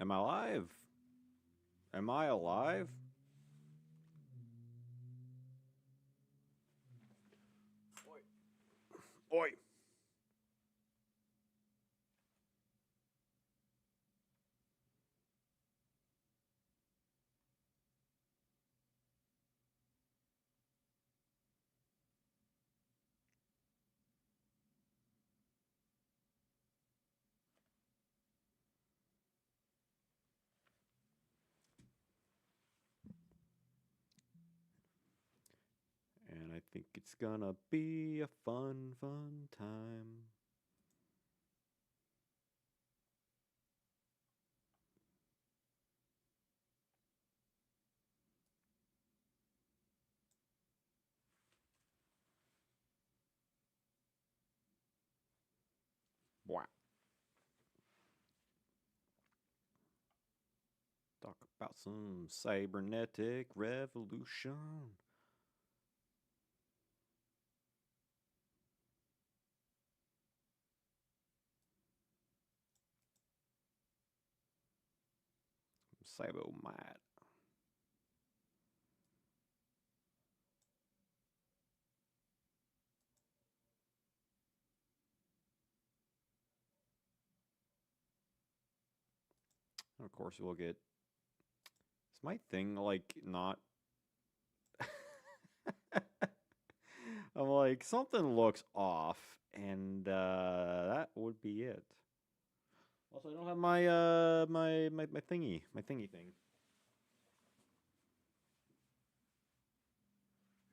Am I alive? Am I alive? Oi. Oi. And I think it's gonna be a fun, fun time. Wow. Talk about some cybernetic revolution. Cybo mad. And of course, we'll get. Is my thing like not? I'm like something looks off, and that would be it. Also, I don't have my my thingy thing.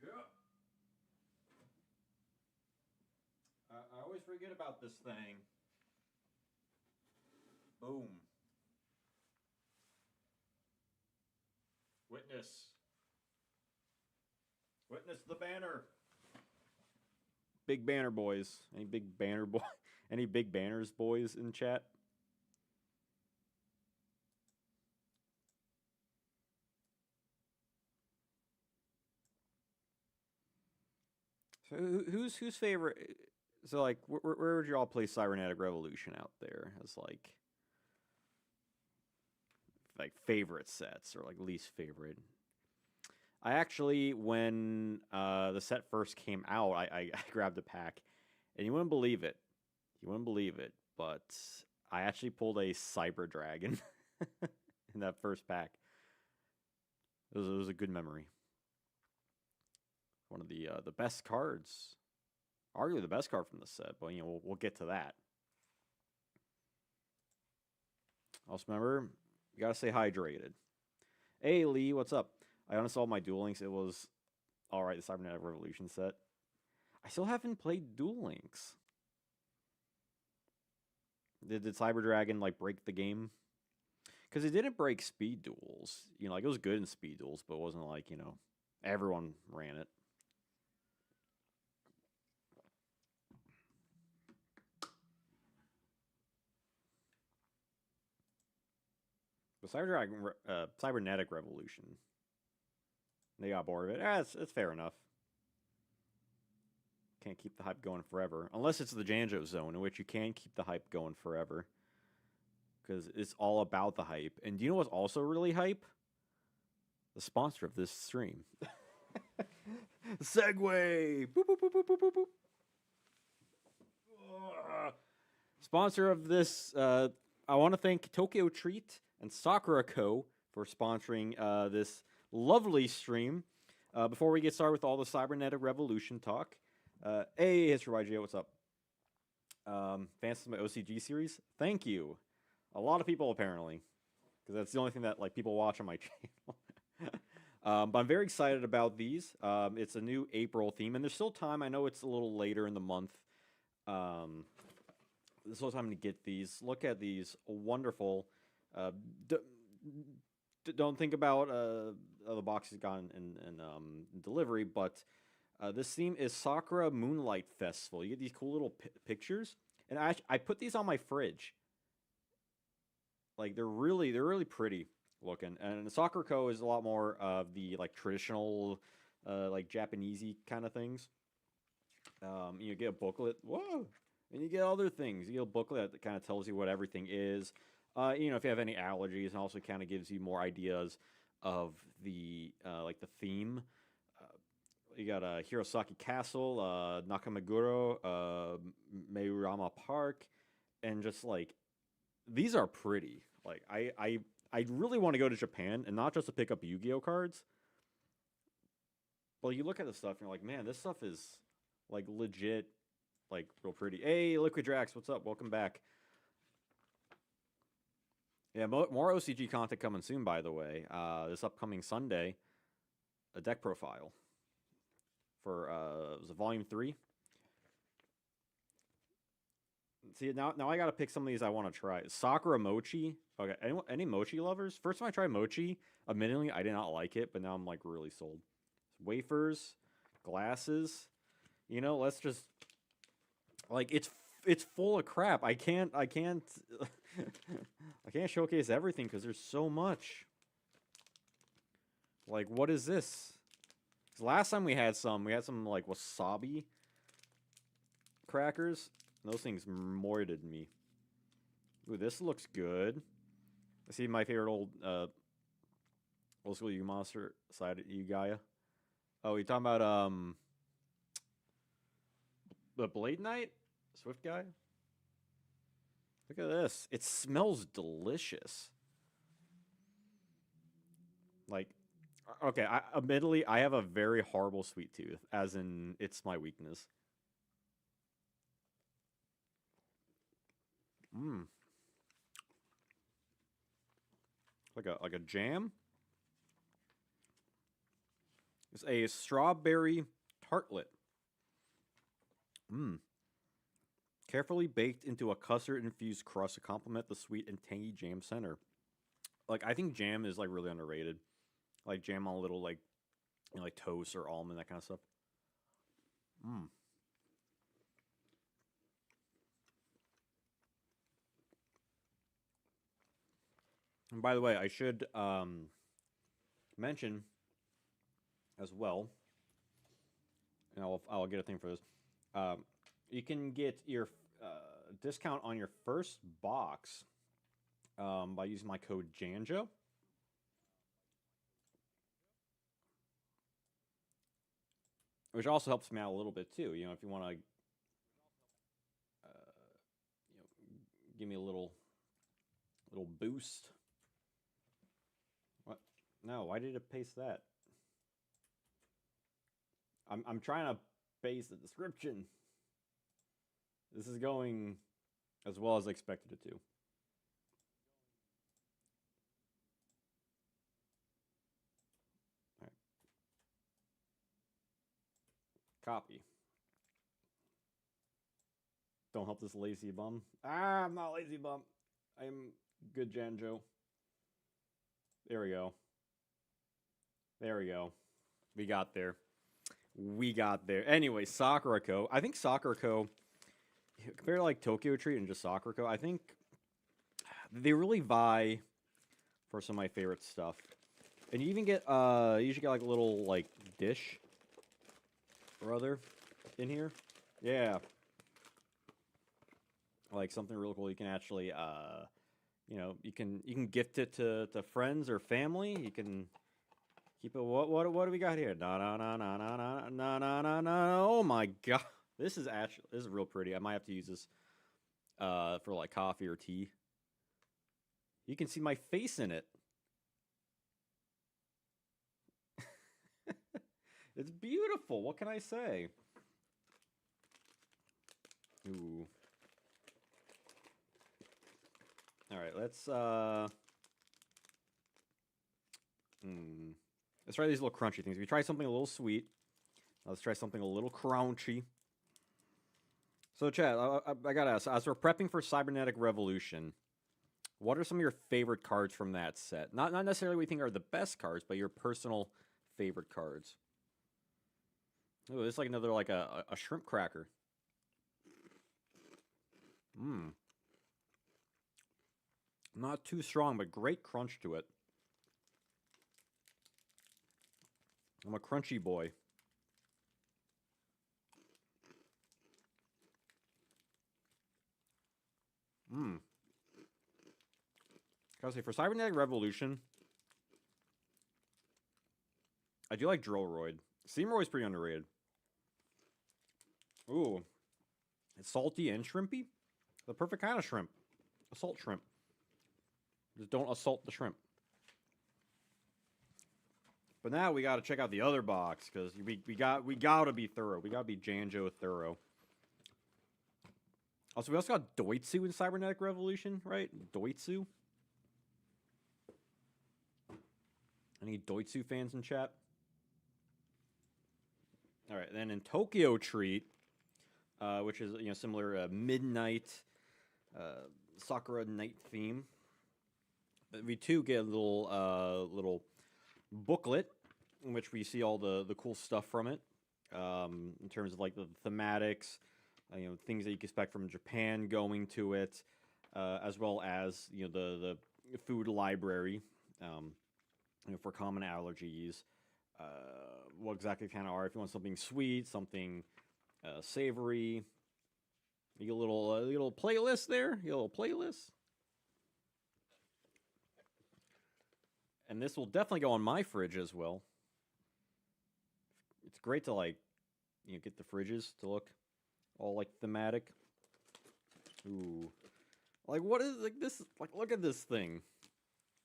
Yeah. I always forget about this thing. Boom. Witness. Witness the banner. Big banner boys. Any big banner boy? Any big banners boys in chat? So who's favorite? So like, where would you all place Cybernetic Revolution out there as like favorite sets or like least favorite? I actually, when the set first came out, I grabbed a pack, and you wouldn't believe it. You wouldn't believe it, but I actually pulled a Cyber Dragon in that first pack. It was a good memory. One of the best cards, arguably the best card from the set. But we'll get to that. Also, remember, you gotta stay hydrated. Hey Lee, what's up? I uninstalled my Duel Links. It was all right. The Cybernetic Revolution set. I still haven't played Duel Links. Did Cyber Dragon like break the game? Because it didn't break speed duels. Like it was good in speed duels, but it wasn't like everyone ran it. The Cybernetic Revolution, they got bored of it. It's fair enough. Can't keep the hype going forever. Unless it's the Janjo zone, in which you can keep the hype going forever. Because it's all about the hype. And do you know what's also really hype? The sponsor of this stream. Segway! Boop, boop, boop, boop, boop, boop, boop. Sponsor of this, I want to thank Tokyo Treat and Sakura Co. for sponsoring this lovely stream. Before we get started with all the Cybernetic Revolution talk, hey, History YGO, what's up? Fans of my OCG series? Thank you. A lot of people, apparently, because that's the only thing that people watch on my channel. But I'm very excited about these. It's a new April theme, and there's still time. I know it's a little later in the month. There's still time to get these. Look at these wonderful. Don't think about the box is gone in delivery, but this theme is Sakura Moonlight Festival. You get these cool little pictures, and I put these on my fridge. Like they're really pretty looking, and Sakura Co is a lot more of the traditional, Japanesey kind of things. You get a booklet. Whoa. And you get other things. You get a booklet that kind of tells you what everything is. You know, if you have any allergies, and also kind of gives you more ideas of the like the theme. Uh, you got Hirosaki Castle, Nakameguro, Meirama Park, and just like these are pretty. Like I really want to go to Japan and not just to pick up Yu-Gi-Oh cards, but you look at the stuff and you're like, man, this stuff is like legit, like real pretty. Hey, Liquid Drax, what's up? Welcome back. Yeah, more OCG content coming soon, by the way. This upcoming Sunday, a deck profile for was it Volume 3? See, now I gotta pick some of these I want to try. Sakura Mochi. Okay, any Mochi lovers? First time I tried Mochi, admittedly, I did not like it, but now I'm like really sold. Wafers, glasses. You know, let's just like it's full of crap. I can't I can't showcase everything because there's so much. Like, what is this? 'Cause last time we had some like wasabi crackers. Those things morted me. Ooh, this looks good. I see my favorite old school U monster side of Yugioh. Oh, you talking about the Blade Knight? Swift guy? Look at this. It smells delicious. Like, okay, admittedly, I have a very horrible sweet tooth, as in, it's my weakness. Mmm. Like a jam? It's a strawberry tartlet. Mmm. Carefully baked into a custard-infused crust to complement the sweet and tangy jam center. Like, I think jam is like really underrated. Like jam on a little like like toast or almond, that kind of stuff. Mmm. And by the way, I should mention as well, and I'll get a thing for this. Um, you can get your discount on your first box by using my code Janjo, which also helps me out a little bit too. You know, if you want to, you know, give me a little boost. What? No, why did it paste that? I'm trying to paste the description. This is going as well as I expected it to. All right. Copy. Don't help this lazy bum. Ah, I'm not lazy bum. I'm good, Janjo. There we go. There we go. We got there. We got there. Anyway, Sakura Co. I think Sakura Co. compared to like Tokyo Treat and just Sakura Co. I think they really vie for some of my favorite stuff. And you even get you usually get like a little like dish or other in here. Yeah. Like something real cool you can actually you know, you can gift it to friends or family. You can keep it. What do we got here? Na na na na na na na na na na. Oh my god. This is real pretty. I might have to use this for like coffee or tea. You can see my face in it. It's beautiful. What can I say? Ooh. All right, let's try these little crunchy things. We try something a little sweet. Let's try something a little crunchy. So, Chad, I gotta ask, as we're prepping for Cybernetic Revolution, what are some of your favorite cards from that set? Not necessarily what you think are the best cards, but your personal favorite cards. Oh, this is like another like a shrimp cracker. Mmm. Not too strong, but great crunch to it. I'm a crunchy boy. Mmm. Gotta say, for Cybernetic Revolution, I do like Drillroid. Steamroid's pretty underrated. Ooh. It's salty and shrimpy. The perfect kind of shrimp. Assault shrimp. Just don't assault the shrimp. But now we gotta check out the other box, because we gotta be thorough. We gotta be Janjo thorough. Also, we also got Doitsu in Cybernetic Revolution, right? Doitsu. Any Doitsu fans in chat? All right, then in Tokyo Treat, which is similar midnight Sakura night theme. We too get a little booklet in which we see all the cool stuff from it, in terms of like the thematics, things that you can expect from Japan going to it, as well as the food library, for common allergies. What exactly kind of are, if you want something sweet, something savory. You get a little playlist there. You get a little playlist. And this will definitely go on my fridge as well. It's great to get the fridges to look all like thematic. Ooh. Like, what is this? Like, look at this thing.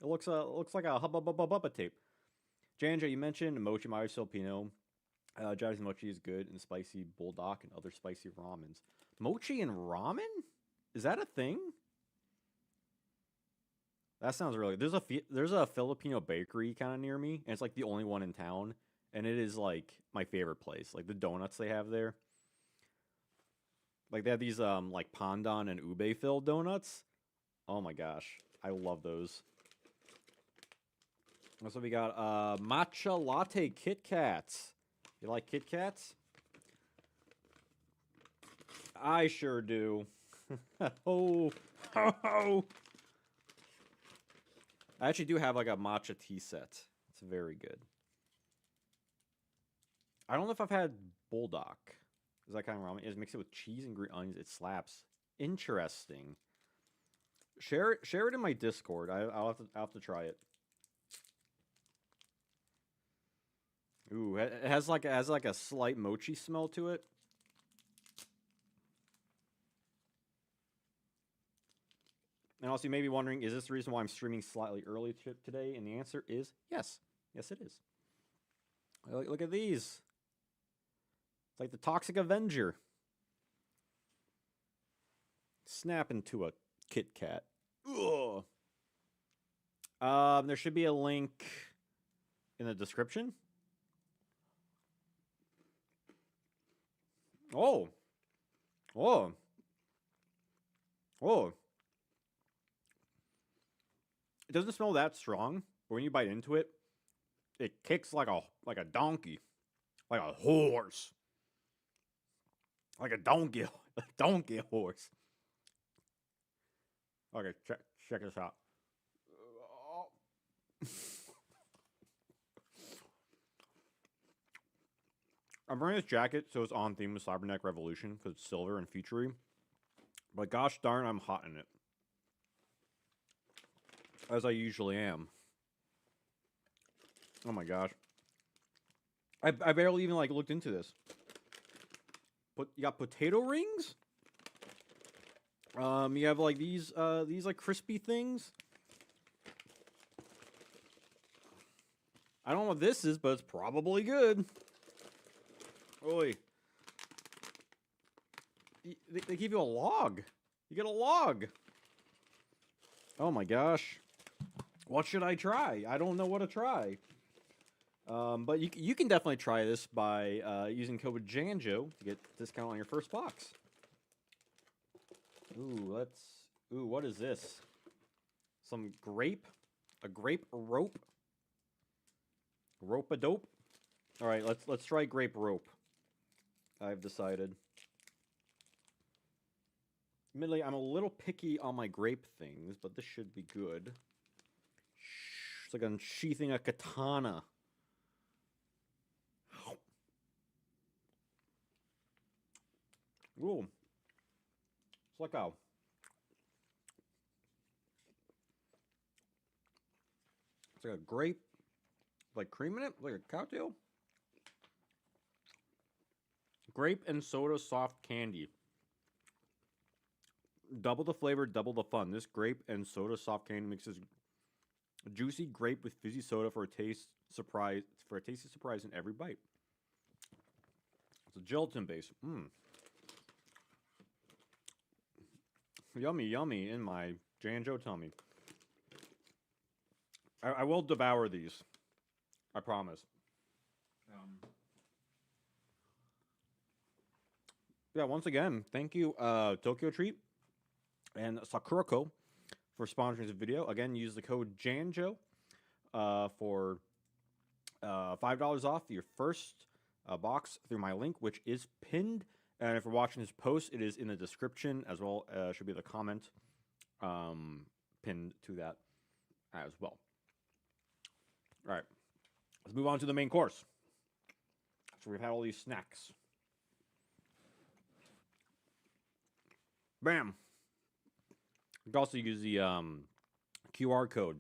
It looks like a hubba tape. Janjo, you mentioned mochi mayo Filipino. Japanese mochi is good, and spicy bulldog and other spicy ramens. Mochi and ramen? Is that a thing? That sounds really good. There's a Filipino bakery kind of near me, and it's like the only one in town, and it is like my favorite place. Like the donuts they have there. Like they have these like pandan and ube filled donuts. Oh my gosh, I love those. So we got matcha latte Kit Kats. You like Kit Kats? I sure do. Oh, I actually do have like a matcha tea set. It's very good. I don't know if I've had bulldog. Is that kind of ramen? It's mixed it with cheese and green onions. It slaps. Interesting. Share it in my Discord. I'll have to try it. Ooh, it has like a slight mochi smell to it. And also, you may be wondering, is this the reason why I'm streaming slightly early today? And the answer is yes. Yes, it is. Look at these. It's like the Toxic Avenger. Snap into a Kit Kat. Ugh. There should be a link in the description. Oh. Oh. Oh. It doesn't smell that strong, but when you bite into it, it kicks like a donkey. Like a horse. Like a donkey horse. Okay, check this out. I'm wearing this jacket so it's on theme with Cybernetic Revolution because it's silver and featurey. But gosh darn, I'm hot in it. As I usually am. Oh my gosh. I barely even looked into this. But you got potato rings? You have like these like crispy things. I don't know what this is, but it's probably good. Oi. They give you a log. You get a log. Oh my gosh. What should I try? I don't know what to try. But you can definitely try this by using code Janjo to get a discount on your first box. Ooh, what is this? Some grape? A grape rope? Rope-a-dope? Alright, let's try grape rope. I've decided. Admittedly, I'm a little picky on my grape things, but this should be good. It's like unsheathing a katana. Ooh. It's like a... It's like a grape, like cream in it, like a cocktail. Grape and soda soft candy. Double the flavor, double the fun. This grape and soda soft candy mixes juicy grape with fizzy soda for a tasty surprise in every bite. It's a gelatin base. Yummy, yummy in my Janjo tummy. I will devour these. I promise. Yeah, once again, thank you, Tokyo Treat and Sakurako for sponsoring this video. Again, use the code Janjo for $5 off your first box through my link, which is pinned. And if you're watching this post, it is in the description as well. Should be the comment pinned to that as well. All right, let's move on to the main course. So we've had all these snacks. Bam. You can also use the QR code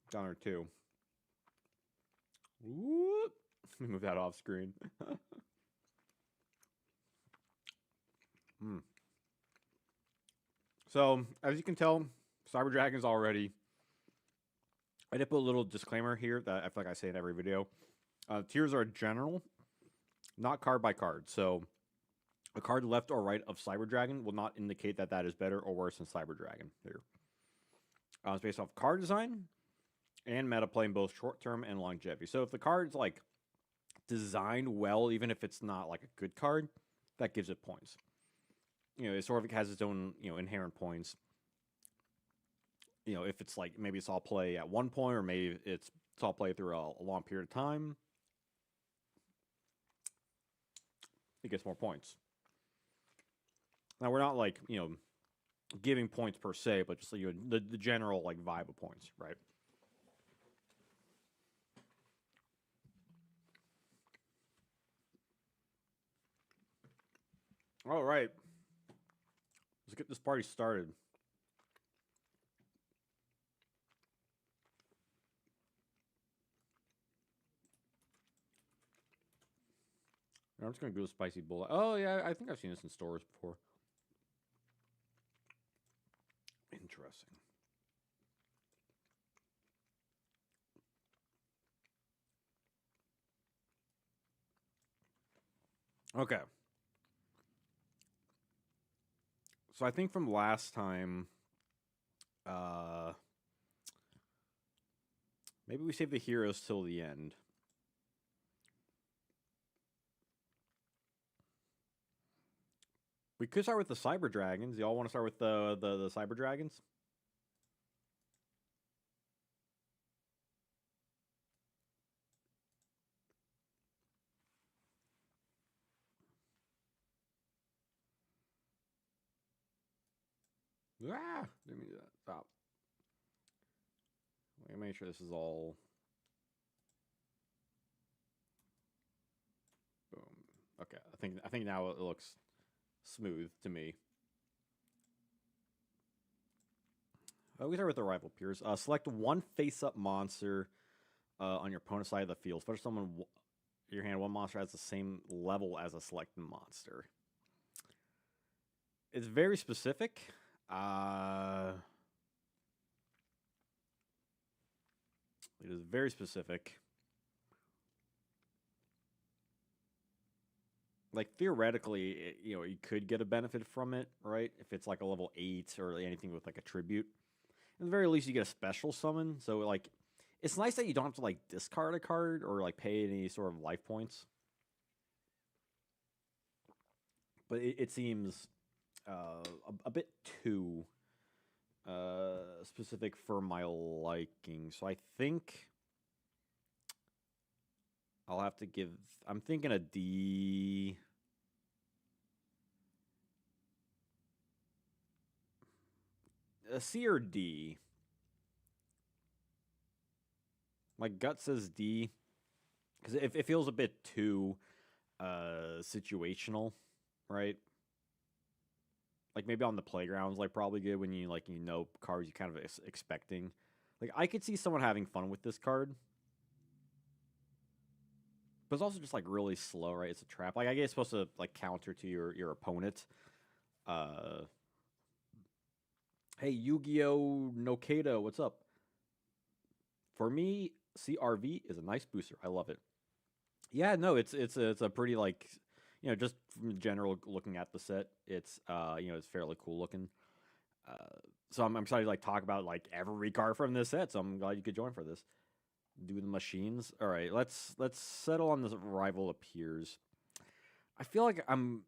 down there too. Whoop. Let me move that off screen. So, as you can tell, Cyber Dragon's already. I did put a little disclaimer here that I feel like I say in every video. Tiers are general, not card by card. So, a card left or right of Cyber Dragon will not indicate that that is better or worse than Cyber Dragon here. It's based off card design and meta play in both short term and longevity. So, if the card's like designed well, even if it's not like a good card, that gives it points. You know, it sort of has its own, inherent points. If it's like maybe it's all play at one point, or maybe it's all play through a long period of time, it gets more points. Now we're not like giving points per se, but just the general like vibe of points, right? All right, let's get this party started. I'm just gonna go spicy bullet. Oh yeah, I think I've seen this in stores before. Interesting. Okay. So I think from last time, maybe we save the heroes till the end. We could start with the Cyber Dragons. Y'all want to start with the Cyber Dragons? Ah, let me do that. Stop. Let me make sure this is all. Boom. Okay, I think now it looks smooth to me. We start with the rival peers. Select one face-up monster on your opponent's side of the field. Special summon your hand. One monster has the same level as a selected monster. It's very specific. It is very specific. Like theoretically, you could get a benefit from it, right? If it's like a level 8 or anything with like a tribute. At the very least, you get a special summon. So like, it's nice that you don't have to like discard a card or like pay any sort of life points. But it seems a bit too specific for my liking. So I think I'll have to give. I'm thinking a D. A C or D. My gut says D, because it feels a bit too situational, right? Like maybe on the playground's like probably good when you cards you kind of expecting. Like I could see someone having fun with this card, but it's also just like really slow, right? It's a trap. Like I guess it's supposed to like counter to your opponent. Uh, hey Yugioh Nokeda, what's up? For me, CRV is a nice booster. I love it. Yeah, no, it's a pretty like just from general looking at the set, it's it's fairly cool looking. So I'm excited to like talk about like every card from this set. So I'm glad you could join for this. Do the machines. All right, let's settle on this rival appears. I feel like I'm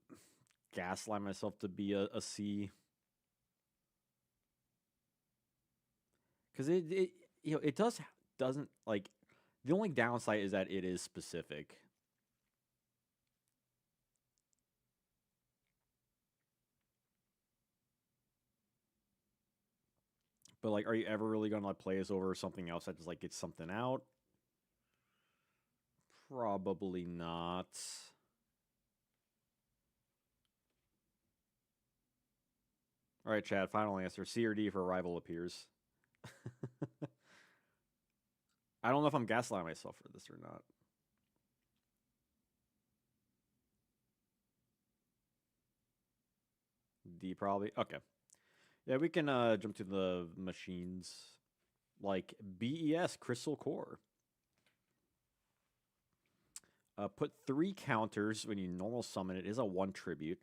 gaslighting myself to be a C because it it doesn't like the only downside is that it is specific. But like, are you ever really gonna like play this over something else that just like gets something out? Probably not. All right, Chad. Final answer: C or D for rival appears. I don't know if I'm gaslighting myself for this or not. D probably. Okay. Yeah, we can jump to the machines like BES Crystal Core. Put 3 counters when you normal summon it. It is a 1 tribute.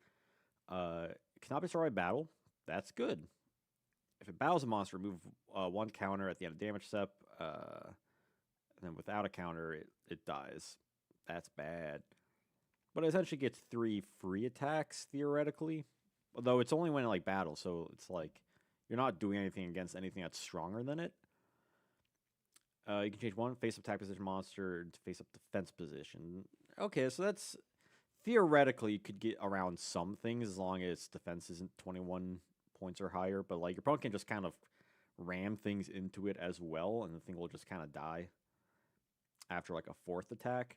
Cannot be destroyed by battle. That's good. If it battles a monster, remove 1 counter at the end of damage step. And then without a counter, it dies. That's bad. But it essentially gets 3 free attacks theoretically. Although it's only when it like battle, so it's like you're not doing anything against anything that's stronger than it. You can change one face up attack position monster to face up defense position. Okay, so that's theoretically you could get around some things as long as defense isn't 21 points or higher. But like your opponent can just kind of ram things into it as well, and the thing will just kind of die after like a 4th attack.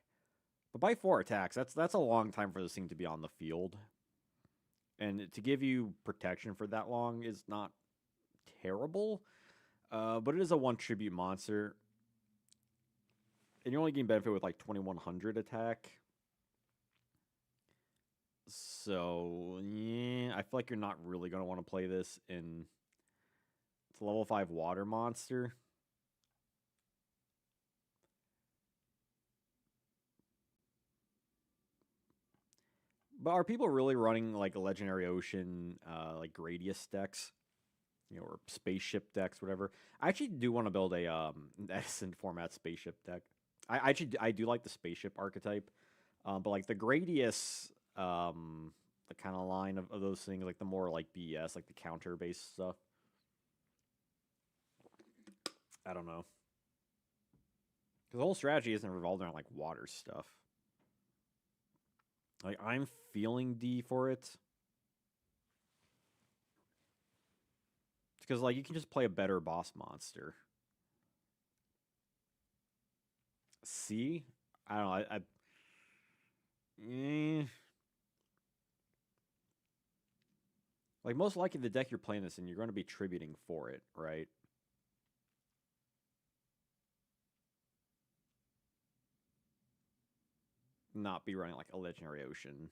But by 4 attacks, that's a long time for this thing to be on the field. And to give you protection for that long is not terrible. But it is a 1 tribute monster. And you're only getting benefit with like 2100 attack. So, yeah, I feel like you're not really going to want to play this in. It's a level 5 water monster. But are people really running like a Legendary Ocean, like Gradius decks? Or spaceship decks, whatever. I actually do want to build a Edison format spaceship deck. I do like the spaceship archetype, but like the Gradius, the kind of line of those things, like the more like BS, like the counter based stuff. I don't know, because the whole strategy isn't revolved around like water stuff. Like I'm feeling D for it. Because like you can just play a better boss monster. C, I don't know. Like most likely the deck you're playing this in, you're going to be tributing for it, right? Not be running like a Legendary Ocean.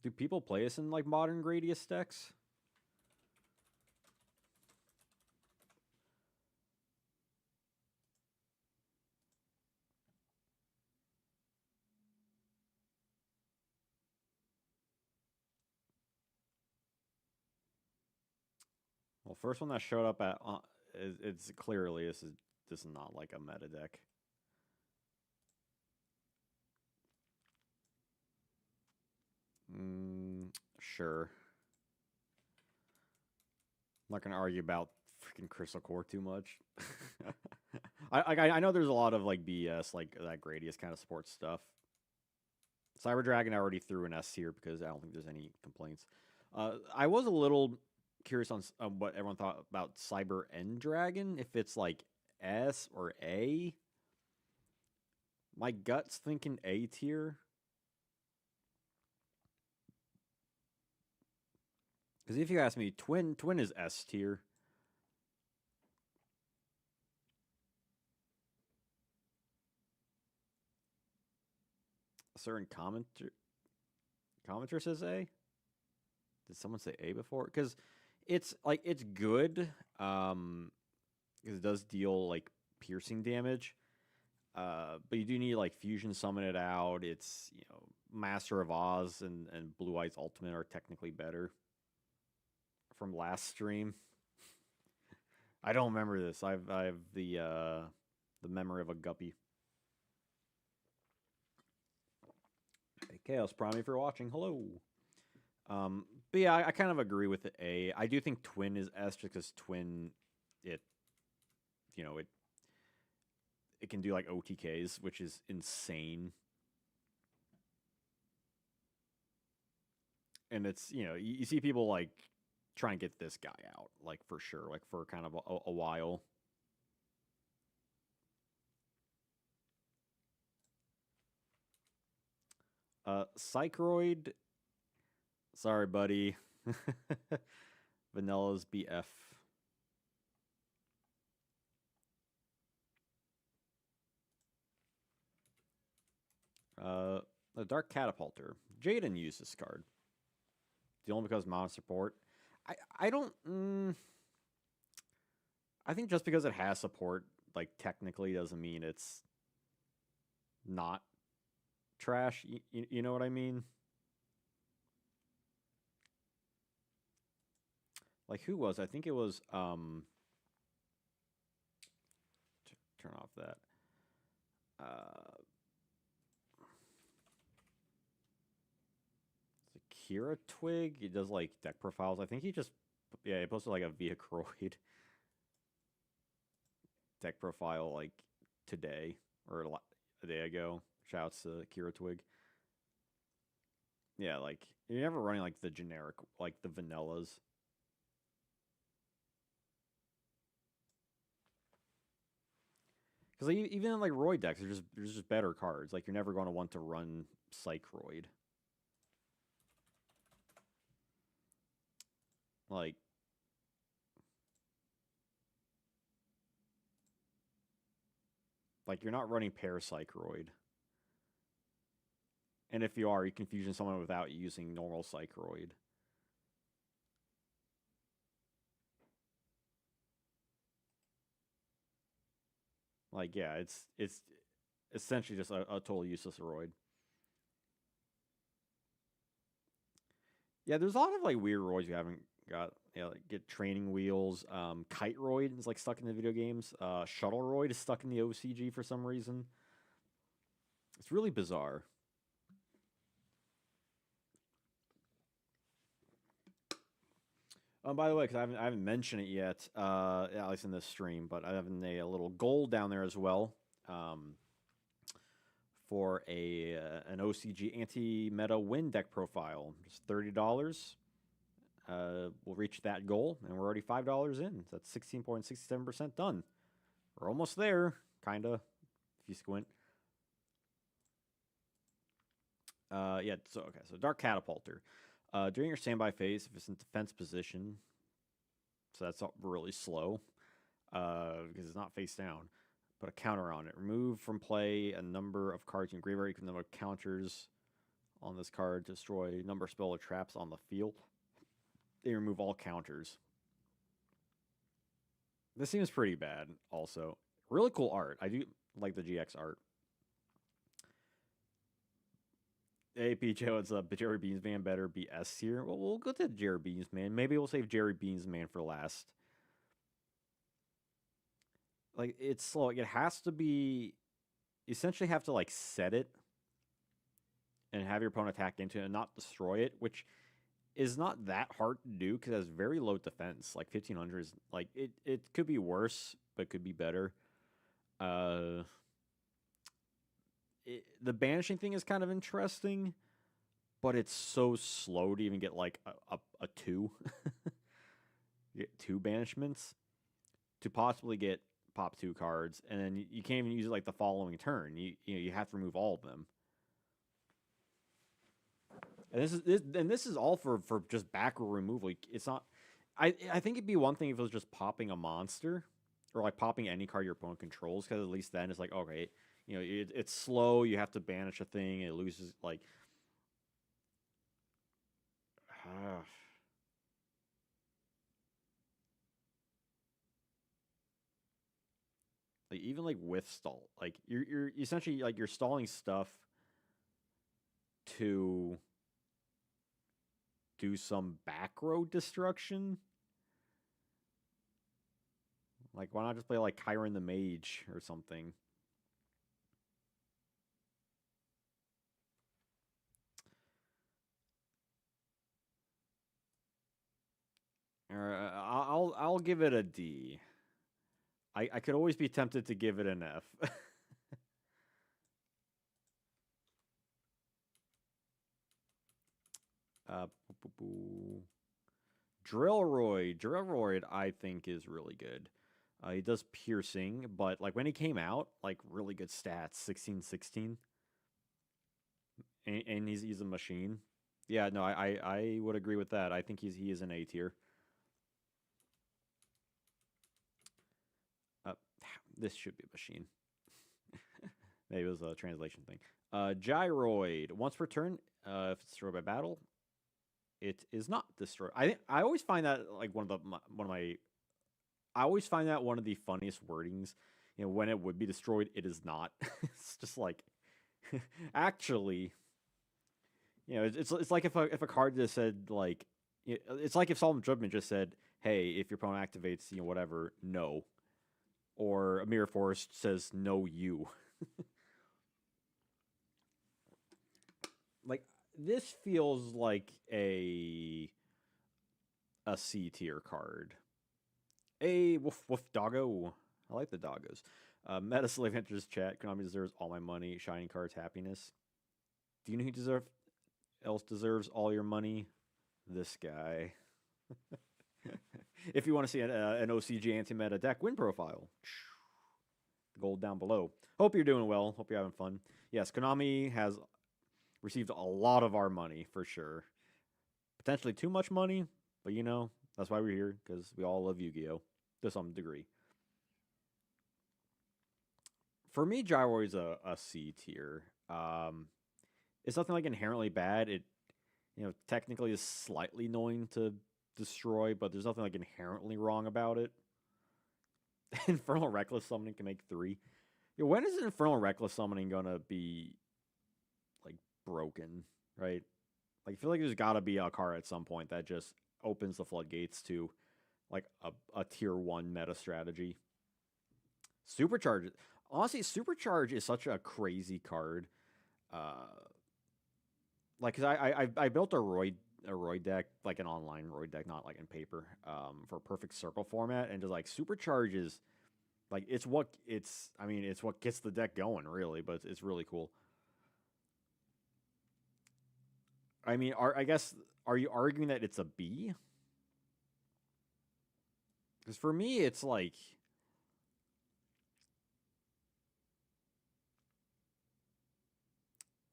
Do people play this in like modern Gradius decks? Well, first one that showed up at it's clearly this is not like a meta deck. Sure. I'm not gonna argue about freaking Crystal Core too much. I know there's a lot of like BS like that Gradius kind of sports stuff. Cyber Dragon I already threw an S here because I don't think there's any complaints. I was a little curious on what everyone thought about Cyber End Dragon. If it's like S or A. My gut's thinking A tier. Because if you ask me, Twin is S tier. A certain commenter says A. Did someone say A before? Because it's like it's good. Because it does deal like piercing damage. But you do need like fusion summon it out. It's Master of Oz and Blue Eyes Ultimate are technically better. From last stream, I don't remember this. I have the memory of a guppy. Hey, Chaos Prime, for watching. Hello. But yeah, I kind of agree with the A. I do think Twin is S just because Twin, it can do like OTKs, which is insane. And it's you see people like try and get this guy out, like for sure, like for kind of a while. Psychroid. Sorry, buddy. Vanilla's BF. The Dark Catapulter. Jaden used this card. The only because mono support. I don't. I think just because it has support, like technically, doesn't mean it's not trash. You know what I mean? Like who was? I think it was. Turn off that. Kira Twig. He does like deck profiles. I think he posted like a Viacroid deck profile like today or a day ago. Shouts to Kira Twig. Yeah, like you're never running like the generic, like the vanillas. Because like, even in like Roy decks, there's just better cards. Like you're never going to want to run Psychroid. Like you're not running Parapsychroid. And if you are, you can fusion someone without using normal Psychroid. Like, yeah, it's essentially just a total useless Roid. Yeah, there's a lot of like weird Roids you haven't got. Yeah, like get training wheels. Kite Roid is like stuck in the video games. Shuttle Roid is stuck in the OCG for some reason. It's really bizarre. By the way, because I haven't mentioned it yet, at least in this stream, but I have a little goal down there as well. For an OCG anti-meta win deck profile, just $30. We'll reach that goal, and we're already $5 in. So that's 16.67% done. We're almost there, kinda, if you squint. Yeah. So Dark Catapulter. During your standby phase, if it's in defense position, so that's really slow because it's not face down. Put a counter on it. Remove from play a number of cards in your graveyard. You can number counters on this card. Destroy number of spell or traps on the field. They remove all counters. This seems pretty bad. Also, really cool art. I do like the GX art. Hey, PJ, what's up? Jerry Beans Man better be S here. Well, we'll go to Jerry Beans Man. Maybe we'll save Jerry Beans Man for last. Like, it's slow. It has to be... You essentially have to, like, set it and have your opponent attack into it and not destroy it, which is not that hard to do because it has very low defense. Like, 1,500 is... Like, it could be worse, but could be better. The banishing thing is kind of interesting, but it's so slow to even get like a 2. Get 2 banishments to possibly get pop 2 cards, and then you can't even use it like the following turn. You have to remove all of them. And this is all for just back row removal. It's not. I think it'd be one thing if it was just popping a monster, or like popping any card your opponent controls, because at least then it's like, okay, it's slow. You have to banish a thing. It loses like. Like even like with stall, like you're essentially like you're stalling stuff to do some back row destruction. Like why not just play like Kyron the Mage or something? Or I'll give it a D. I could always be tempted to give it an F. uh, Drillroid, I think is really good. He does piercing, but like when he came out, like really good stats, 16-16, and he's a machine. Yeah, no, I would agree with that. I think he is an A tier. Uh, this should be a machine. Maybe it was a translation thing. Gyroid. Once per turn, if it's destroyed by battle, it is not destroyed. I always find that like one of my I always find that one of the funniest wordings. When it would be destroyed, it is not. It's just like actually, it's like if a card just said like it's like if Solemn Judgment just said, "Hey, if your opponent activates, whatever, no," or a Mirror Force says, "No, you." Like this feels like a C tier card. A woof woof doggo. I like the doggos. Meta Slave enters chat. Konami deserves all my money. Shining cards, happiness. Do you know who else deserves all your money? This guy. If you want to see an OCG anti-meta deck win profile, gold down below. Hope you're doing well. Hope you're having fun. Yes, Konami has received a lot of our money for sure. Potentially too much money, but that's why we're here, because we all love Yu-Gi-Oh! To some degree. For me, Gyro is a C tier. It's nothing like inherently bad. It technically is slightly annoying to destroy, but there's nothing like inherently wrong about it. Infernal Reckless Summoning can make 3. When is Infernal Reckless Summoning gonna be like broken, right? Like I feel like there's gotta be a card at some point that just opens the floodgates to like a tier 1 meta strategy. Supercharge. Honestly, Supercharge is such a crazy card. Uh, like, cause I built a Roy deck, like an online Roy deck, not like in paper, for perfect circle format, and just like Supercharge is like it's what it's. I mean, it's what gets the deck going, really. But it's really cool. I mean, I guess are you arguing that it's a B? Because for me, it's like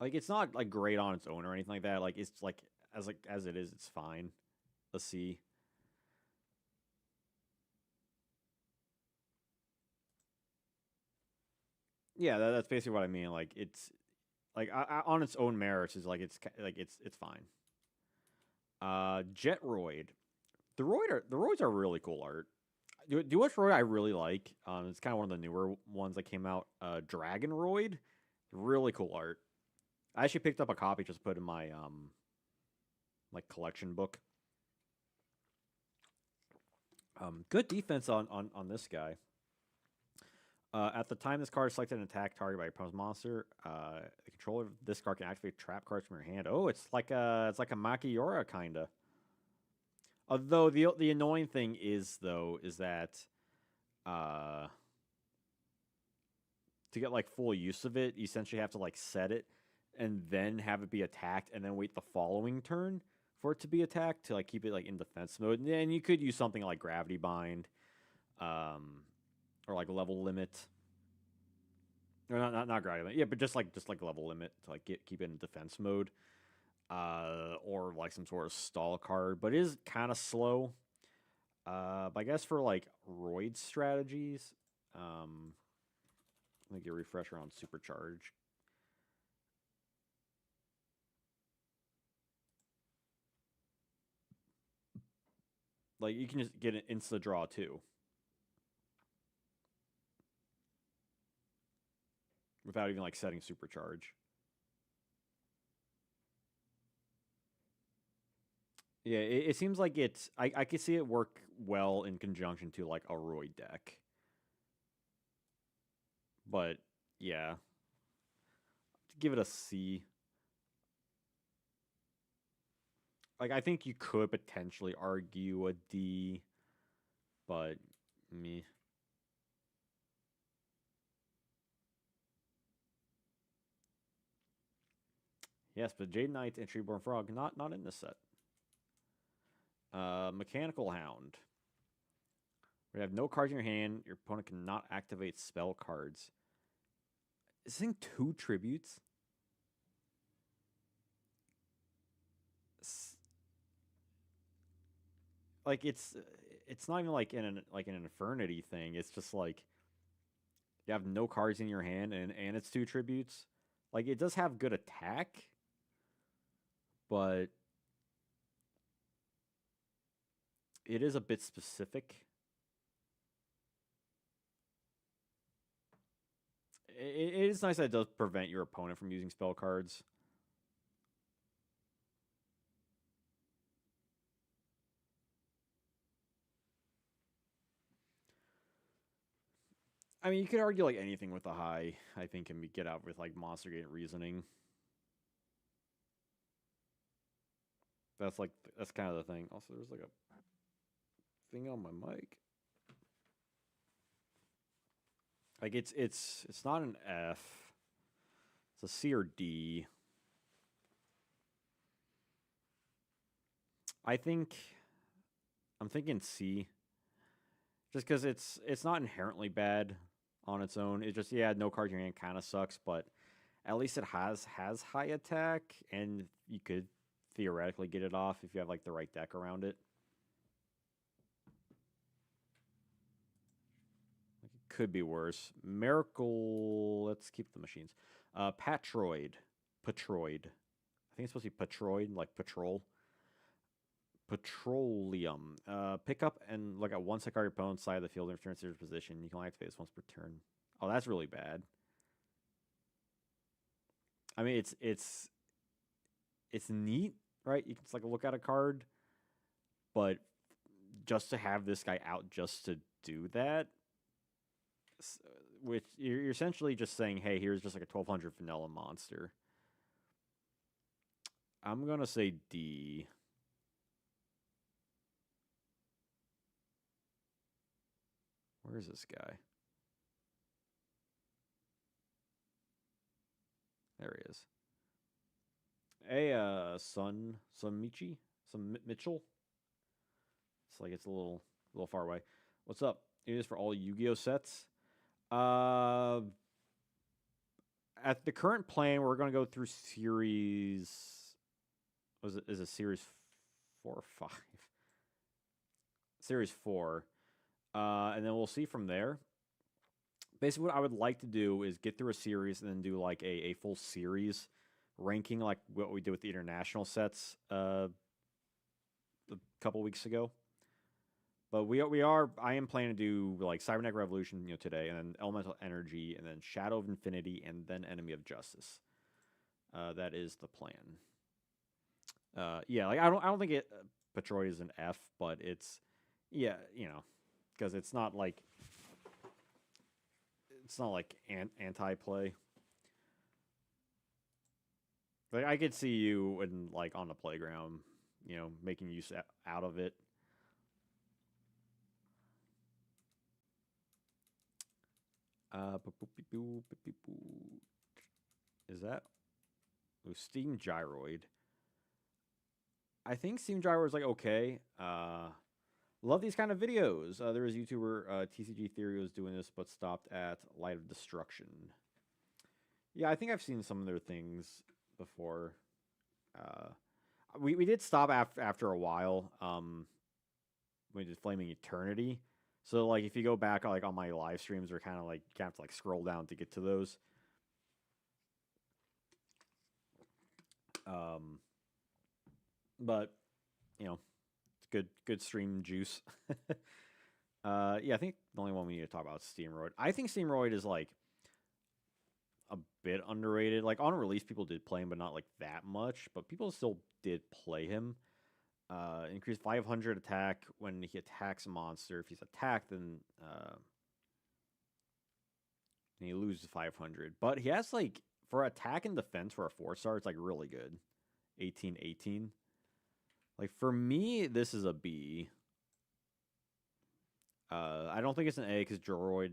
it's not like great on its own or anything like that. Like as it is, it's fine. A C. Yeah, that's basically what I mean. Like it's like on its own merits is like it's fine. Jetroid. The Roids are really cool art. Do you watch Roid I really like? It's kind of one of the newer ones that came out. Dragon Roid, really cool art. I actually picked up a copy just put in my like collection book. Good defense on this guy. At the time this card is selected an attack target by your opponent's monster, the controller of this card can activate trap cards from your hand. Oh, it's like a Makiora kinda. Although the annoying thing is though is that uh, to get like full use of it, you essentially have to like set it and then have it be attacked and then wait the following turn for it to be attacked to like keep it like in defense mode. And then you could use something like Gravity Bind, or like Level Limit. Or not Gravity Limit. Yeah, but just like level limit to like keep it in defense mode. or like some sort of stall card, but it is kind of slow. But I guess for like roid strategies, let me get a refresher on supercharge. Like you can just get an insta draw too, without even like setting supercharge. Yeah, it seems like it's. I could see it work well in conjunction to like a roid deck, but yeah, give it a C. Like I think you could potentially argue a D, but me. Yes, but Jade Knight and Treeborn Frog not in this set. Mechanical Hound. We have no cards in your hand. Your opponent cannot activate spell cards. Is this thing 2 tributes? Like it's not even like an infernity thing. It's just like you have no cards in your hand and it's 2 tributes. Like it does have good attack, but it is a bit specific. It is nice that it does prevent your opponent from using spell cards. I mean, you could argue like anything with a high. I think can be get out with like monster gate reasoning. That's kind of the thing. Also, there's like a thing on my mic. Like it's not an F. It's a C or D. I think I'm thinking C. Just because it's not inherently bad on its own. It just yeah, no card in your hand kind of sucks, but at least it has high attack, and you could theoretically get it off if you have like the right deck around it. Like, it could be worse. Miracle. Let's keep the machines. Patroid. Patroid. I think it's supposed to be Patroid, like patrol. Petroleum. Pick up and look at one second your opponent's side of the field and return to your position. You can only activate this once per turn. Oh, that's really bad. I mean, it's neat, right? You can just like look at a card, but just to have this guy out just to do that, which you're essentially just saying, hey, here's just like a 1200 vanilla monster. I'm gonna say D. Where is this guy? There he is. Hey, Sun Michi, some Mitchell. It's like it's a little far away. What's up? It is for all Yu-Gi-Oh sets. Uh, at the current plan, we're gonna go through series. Was it is it series 4 or 5? Series 4, and then we'll see from there. Basically, what I would like to do is get through a series and then do like a full series ranking, like what we did with the international sets a couple weeks ago. But I am planning to do like Cybernetic Revolution, today, and then Elemental Energy, and then Shadow of Infinity, and then Enemy of Justice. That is the plan. Yeah, like I don't think it Patroid is an F, but it's yeah, because it's not like anti play. Like I could see you in like on the playground, making use out of it. Is that Steam Gyroid? I think Steam Gyroid is like okay. Love these kind of videos. There was a YouTuber TCG Theory was doing this, but stopped at Light of Destruction. Yeah, I think I've seen some of their things before. we did stop after a while. We did Flaming Eternity. So like if you go back like on my live streams, they're kind of like you have to like scroll down to get to those. Um, but you know, it's good stream juice. Yeah, I think the only one we need to talk about is Steamroid. I think Steamroid is like a bit underrated. Like on release, people did play him, but not like that much. But people still did play him. Increase 500 attack when he attacks a monster. If he's attacked, then he loses 500. But he has like for attack and defense for a 4-star, it's like really good. 18-18. Like for me, this is a B. I don't think it's an A because Droid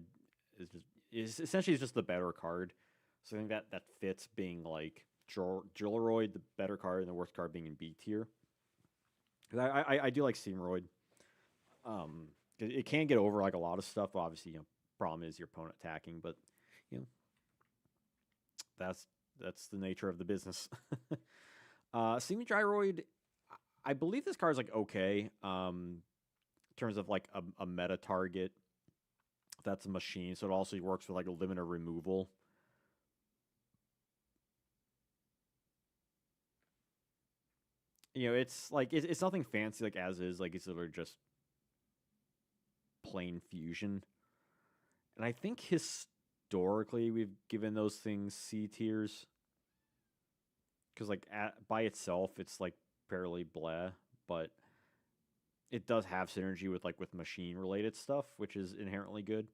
is essentially just the better card. So I think that fits being like Jewelroid the better card and the worst card being in B tier. Because I do like Steamroid. It can get over like a lot of stuff. But obviously, problem is your opponent attacking, but you know that's the nature of the business. Semi Gyroid, I believe this card is like okay. In terms of like a meta target, that's a machine, so it also works with like a limiter removal. It's like it's nothing fancy like as is. Like it's literally just plain fusion. And I think historically we've given those things C tiers because like by itself it's like fairly blah, but it does have synergy with machine related stuff, which is inherently good.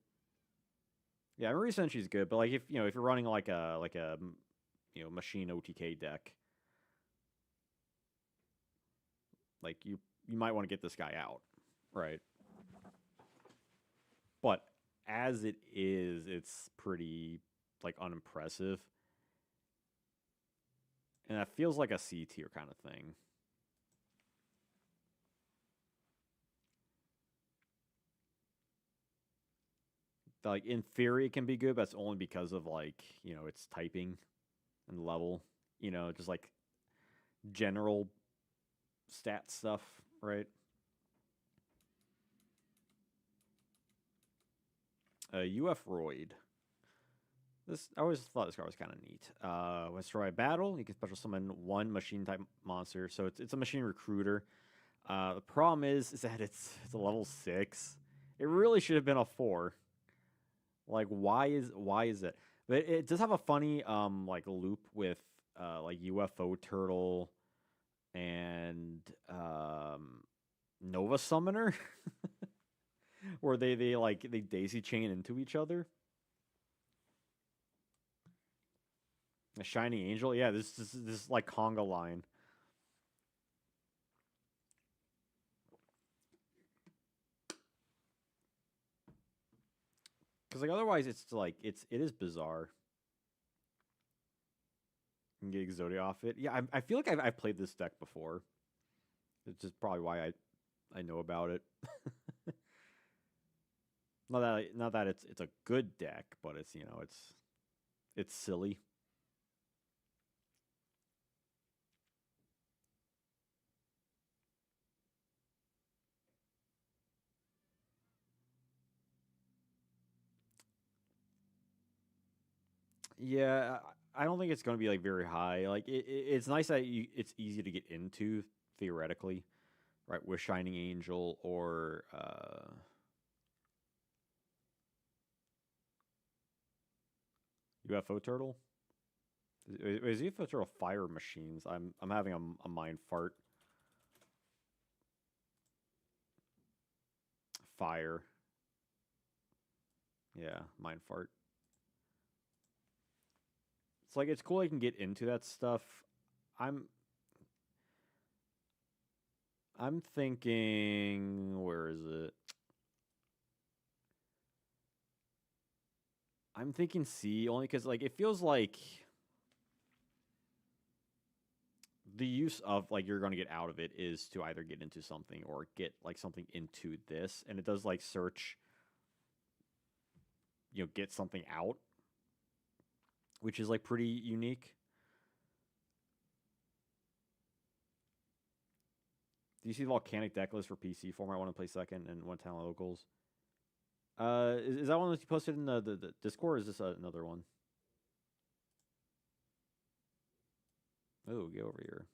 Yeah, Marie Senshi is good, but like if if you're running like a machine OTK deck, like you might want to get this guy out, right? But as it is, it's pretty like unimpressive, and that feels like a C tier kind of thing. Like in theory, it can be good, but it's only because of like its typing and level. Just like general stat stuff, right? UF Roid. I always thought this card was kind of neat. When destroy a battle, you can special summon one machine type monster, so it's a machine recruiter. The problem is that it's a level 6. It really should have been a 4. Like why is it? But it does have a funny like loop with like UFO turtle and Nova Summoner, where they daisy chain into each other. A Shining Angel, yeah, this like conga line. Because like otherwise, it is bizarre. You can get Exodia off it. Yeah, I feel like I've played this deck before. It's just probably why I know about it. Not that it's a good deck, but it's silly. Yeah, I don't think it's going to be like very high. Like it's nice that it's easy to get into theoretically, right? With Shining Angel or UFO Turtle. Is UFO Turtle fire machines? I'm having a mind fart. Fire. Yeah, mind fart. It's like it's cool I can get into that stuff. I'm I'm thinking where is it? I'm thinking C only because like it feels like the use of like you're going to get out of it is to either get into something or get like something into this, and it does like search, get something out, which is like pretty unique. Do you see the volcanic deck list for PC format? I want to play second and one talent locals. Is that one that you posted in the Discord? Or is this another one? Oh, get over here.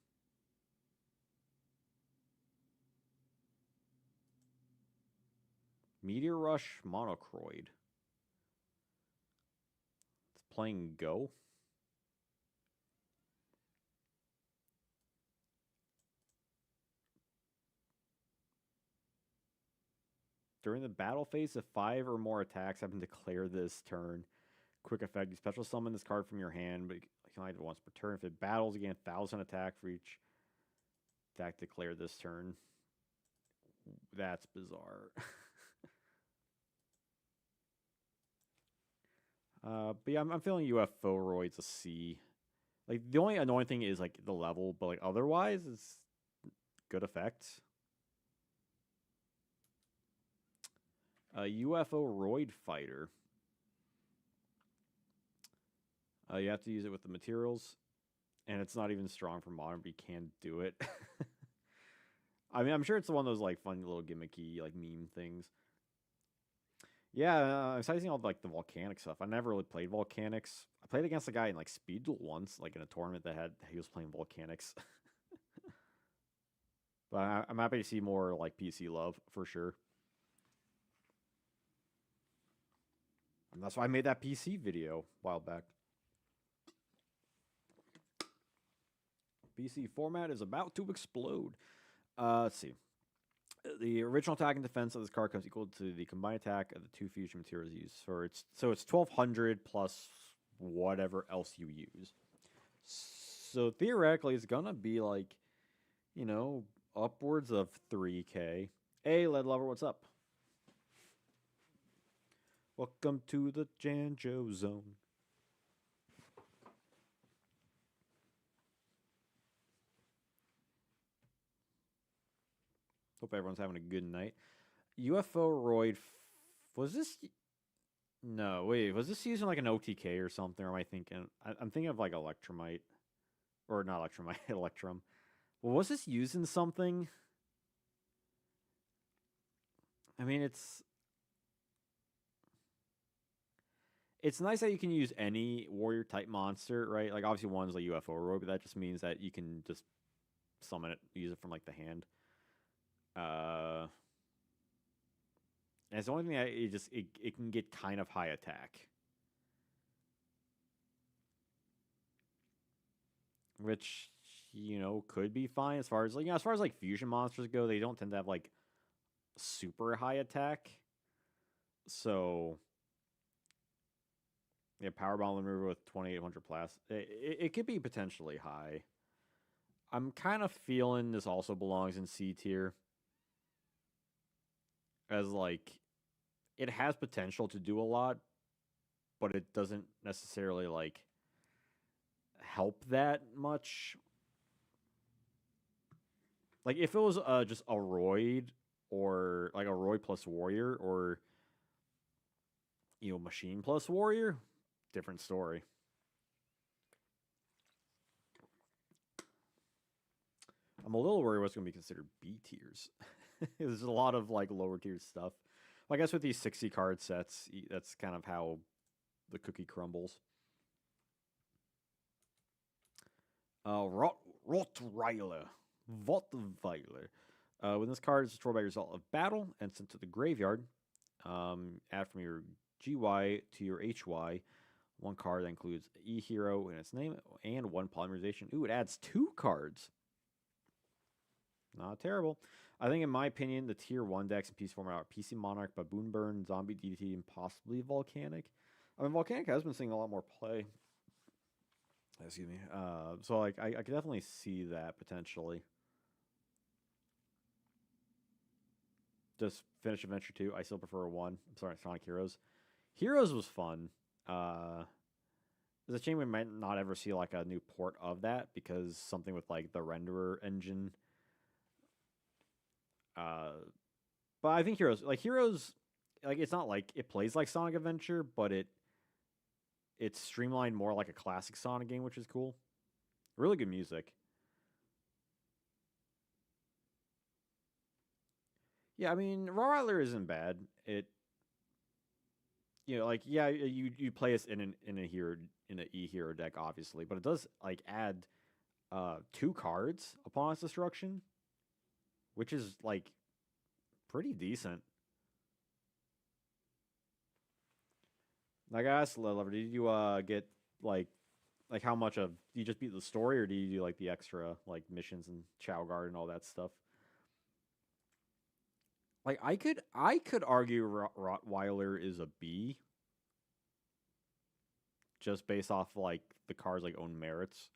Meteor Rush Monocroid. It's playing Go. During the battle phase, if 5 or more attacks have been declared this turn, quick effect, you special summon this card from your hand, but you can only do it once per turn. If it battles, you gain 1,000 attack for each attack declared this turn. That's bizarre. But yeah, I'm feeling UFO Roid's a C. Like, the only annoying thing is, like, the level, but, like, otherwise, it's good effect. UFO Roid Fighter. You have to use it with the materials, and it's not even strong for modern, but you can do it. I mean, I'm sure it's one of those, like, fun little gimmicky, like, meme things. Yeah, I'm seeing all, like, the volcanic stuff. I never really played volcanics. I played against a guy in, like, Speed Duel once, like, in a tournament he was playing volcanics. But I'm happy to see more, like, PC love, for sure. And that's why I made that PC video a while back. PC format is about to explode. Let's see. The original attack and defense of this card comes equal to the combined attack of the 2 fusion materials used. So it's 1,200 plus whatever else you use. So theoretically, it's gonna be like, you know, upwards of 3K. Hey, Lead Lover, what's up? Welcome to the Janjo zone. Hope everyone's having a good night. UFO Roid, was this? No, wait, was this using like an OTK or something? Or am I thinking? I'm thinking of like Electromite, or not Electromite, Electrum. Well, was this using something? I mean, it's nice that you can use any warrior type monster, right? Like obviously one's like UFO Roid, but that just means that you can just summon it, use it from like the hand. And it's the only thing that it can get kind of high attack, which could be fine as far as like as far as like fusion monsters go. They don't tend to have like super high attack, so yeah, power bomb remover with 2,800 plus. It could be potentially high. I'm kind of feeling this also belongs in C tier, as like it has potential to do a lot, but it doesn't necessarily like help that much. Like if it was just a Roid, or like a Roid plus Warrior, or Machine plus Warrior, different story. I'm a little worried what's going to be considered B tiers. There's a lot of like lower tier stuff. I guess with these 60 card sets, that's kind of how the cookie crumbles. Rottweiler. When this card is destroyed by result of battle and sent to the graveyard, add from your GY to your HY one card that includes E hero in its name and 1 polymerization. Ooh, it adds 2 cards. Not terrible. I think, in my opinion, the tier 1 decks in PC format are PC Monarch, Baboon Burn, Zombie DDT, and possibly Volcanic. I mean, Volcanic has been seeing a lot more play. Excuse me. So, like, I could definitely see that potentially. Just finish Adventure 2. I still prefer 1. I'm sorry, Sonic Heroes. Heroes was fun. There's a shame we might not ever see, like, a new port of that, because something with, like, the renderer engine. But I think Heroes, like it's not like it plays like Sonic Adventure, but it's streamlined more like a classic Sonic game, which is cool. Really good music. Yeah, I mean, Rottweiler isn't bad. It like yeah, you play us in a hero in an E hero deck obviously, but it does like add two cards upon its destruction, which is like pretty decent. Like I asked Lover, did you get like how much of do you just beat the story or do you do like the extra like missions and Chow Guard and all that stuff? Like I could argue Rottweiler is a B just based off like the card's like own merits.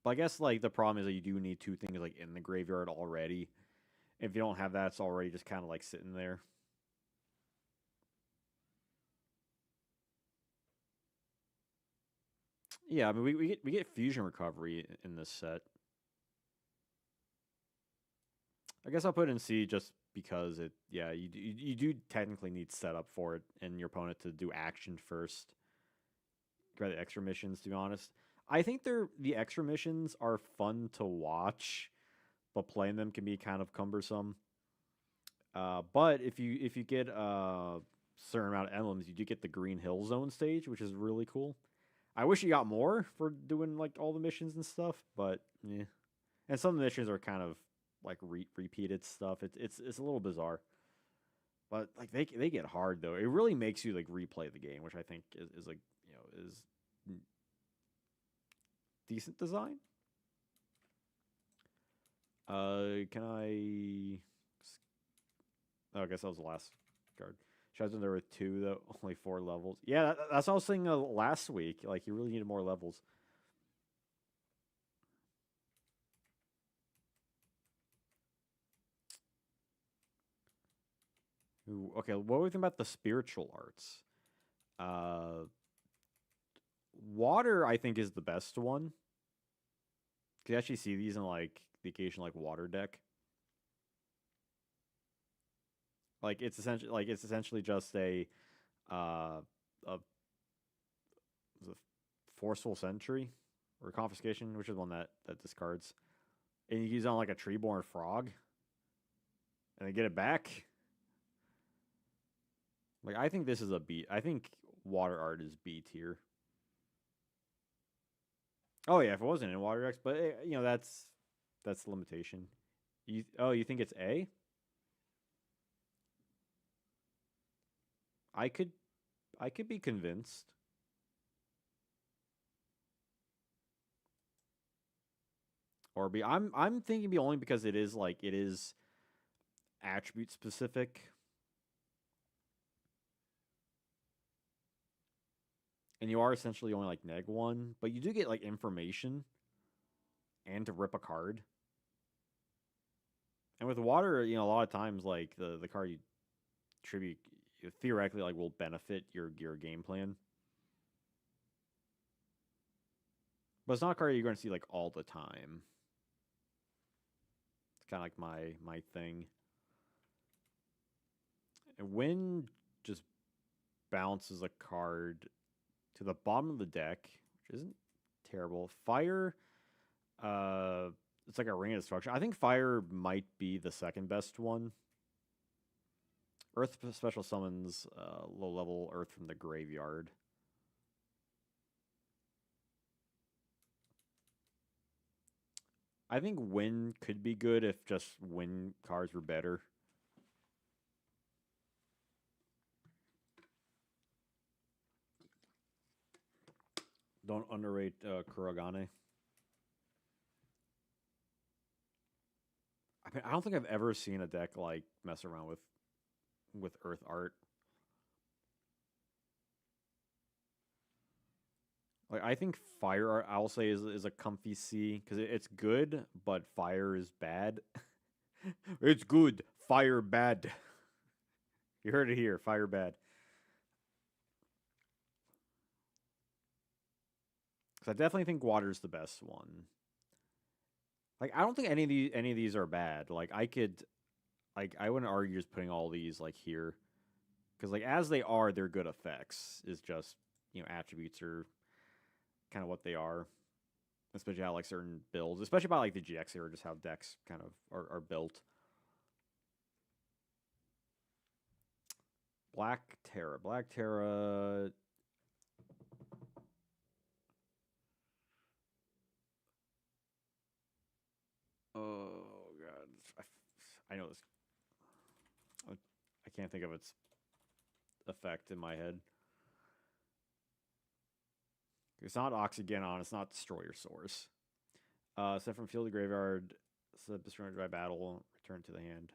But I guess like the problem is that you do need two things like in the graveyard already. If you don't have that, it's already just kind of like sitting there. Yeah, I mean we get fusion recovery in this set. I guess I'll put it in C just because it yeah you do technically need setup for it and your opponent to do action first. Grab the extra missions to be honest. I think the extra missions are fun to watch, but playing them can be kind of cumbersome. But if you get a certain amount of emblems, you do get the Green Hill Zone stage, which is really cool. I wish you got more for doing like all the missions and stuff, but yeah. And some of the missions are kind of like repeated stuff. It's a little bizarre, but like they get hard though. It really makes you like replay the game, which I think is like is decent design. Can I? Oh, I guess that was the last card. Shows there were two though, only four levels. Yeah, that's what I was saying last week. Like you really needed more levels. Ooh, okay, what do we think about the spiritual arts? Uh, Water, I think, is the best one. You actually see these in like the occasional like water deck. Like it's essentially just uh a, a forceful sentry or confiscation, which is one that discards, and you use it on like a treeborn frog, and they get it back. Like I think this is a B. I think water art is B tier. Oh yeah, if it wasn't in water decks, but that's the limitation. You think it's A? I could I could be convinced. Or B. I'm thinking B only because it is attribute specific, and you are essentially only like neg one, but you do get like information and to rip a card. And with water, a lot of times like the card you tribute theoretically like will benefit your game plan. But it's not a card you're going to see like all the time. It's kind of like my thing. And when just bounces a card to the bottom of the deck, which isn't terrible. Fire, uh, it's like a ring of destruction. I think fire might be the second best one. Earth special summons low level Earth from the graveyard. I think wind could be good if just wind cards were better. Don't underrate Kuragane. I mean, I don't think I've ever seen a deck like mess around with Earth art. Like I think fire art, I'll say is a comfy C because it's good, but fire is bad. It's good, fire bad. You heard it here, fire bad. Because I definitely think water's the best one. Like I don't think any of these are bad. Like I wouldn't argue just putting all these like here because like as they are, they're good effects. Is just attributes are kind of what they are. especially how like certain builds, especially by like the GX era, just how decks kind of are built. Black Terra. Black Terra. Oh god, I know this. I can't think of its effect in my head. It's not Oxygenon. It's not Destroyer Source. Sent from field to graveyard. Set destroy dry battle. Return to the hand.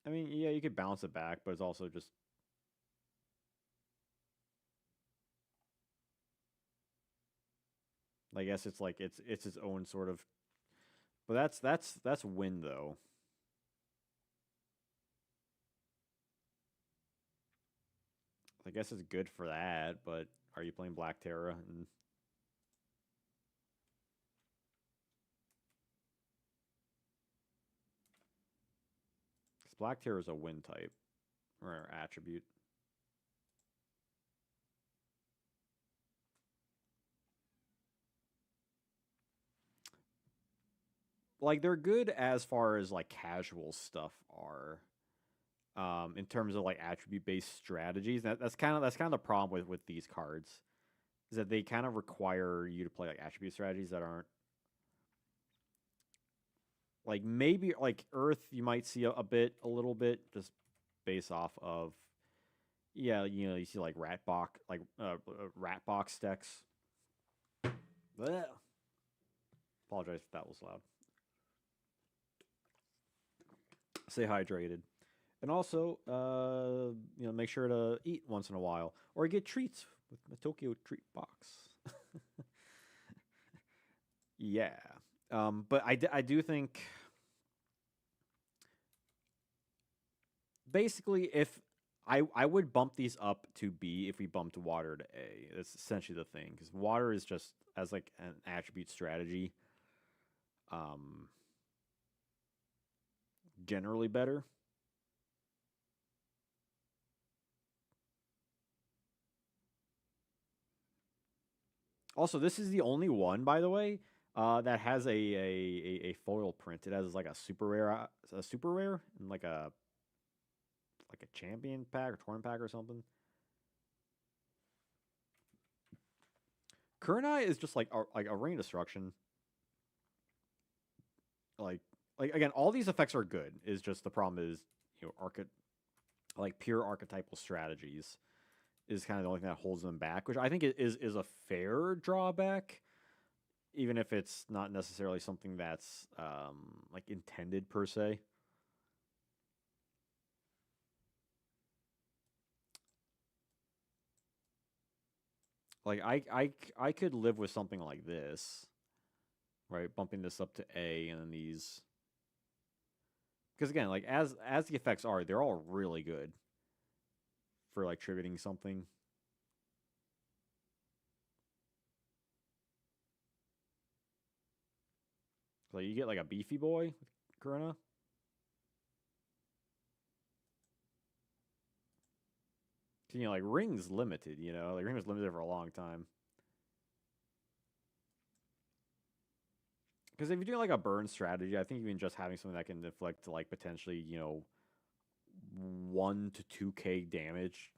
I mean, yeah, you could bounce it back, but it's also just. I guess it's like it's its own sort of. But that's win though. I guess it's good for that, but are you playing Black Terra? And because Black Terra is a win type or attribute. Like they're good as far as like casual stuff are. In terms of like attribute based strategies, that's kind of the problem with these cards, is that they kind of require you to play like attribute strategies that aren't like maybe like Earth. You might see a little bit, just based off of yeah, you see like rat box decks. Blech. Apologize if that was loud. Stay hydrated. And also, make sure to eat once in a while, or get treats with the Tokyo treat box. Yeah, but I do think basically if I would bump these up to B if we bumped water to A. That's essentially the thing, because water is just as like an attribute strategy, um, generally better. Also, this is the only one, by the way, that has a foil print. It has like a super rare, and like a champion pack or tournament pack or something. Kurenai is just like a rain destruction. Like again, all these effects are good. Is just the problem is like pure archetypal strategies is kind of the only thing that holds them back, which I think is a fair drawback, even if it's not necessarily something that's like intended per se. Like I could live with something like this, right? Bumping this up to A and then these, because again, like as the effects are, they're all really good for like tributing something. So you get like a beefy boy with Corona. Like Ring's limited, like Ring was limited for a long time. Because if you're doing like a burn strategy, I think even just having something that can inflict like potentially, 1 to 2K damage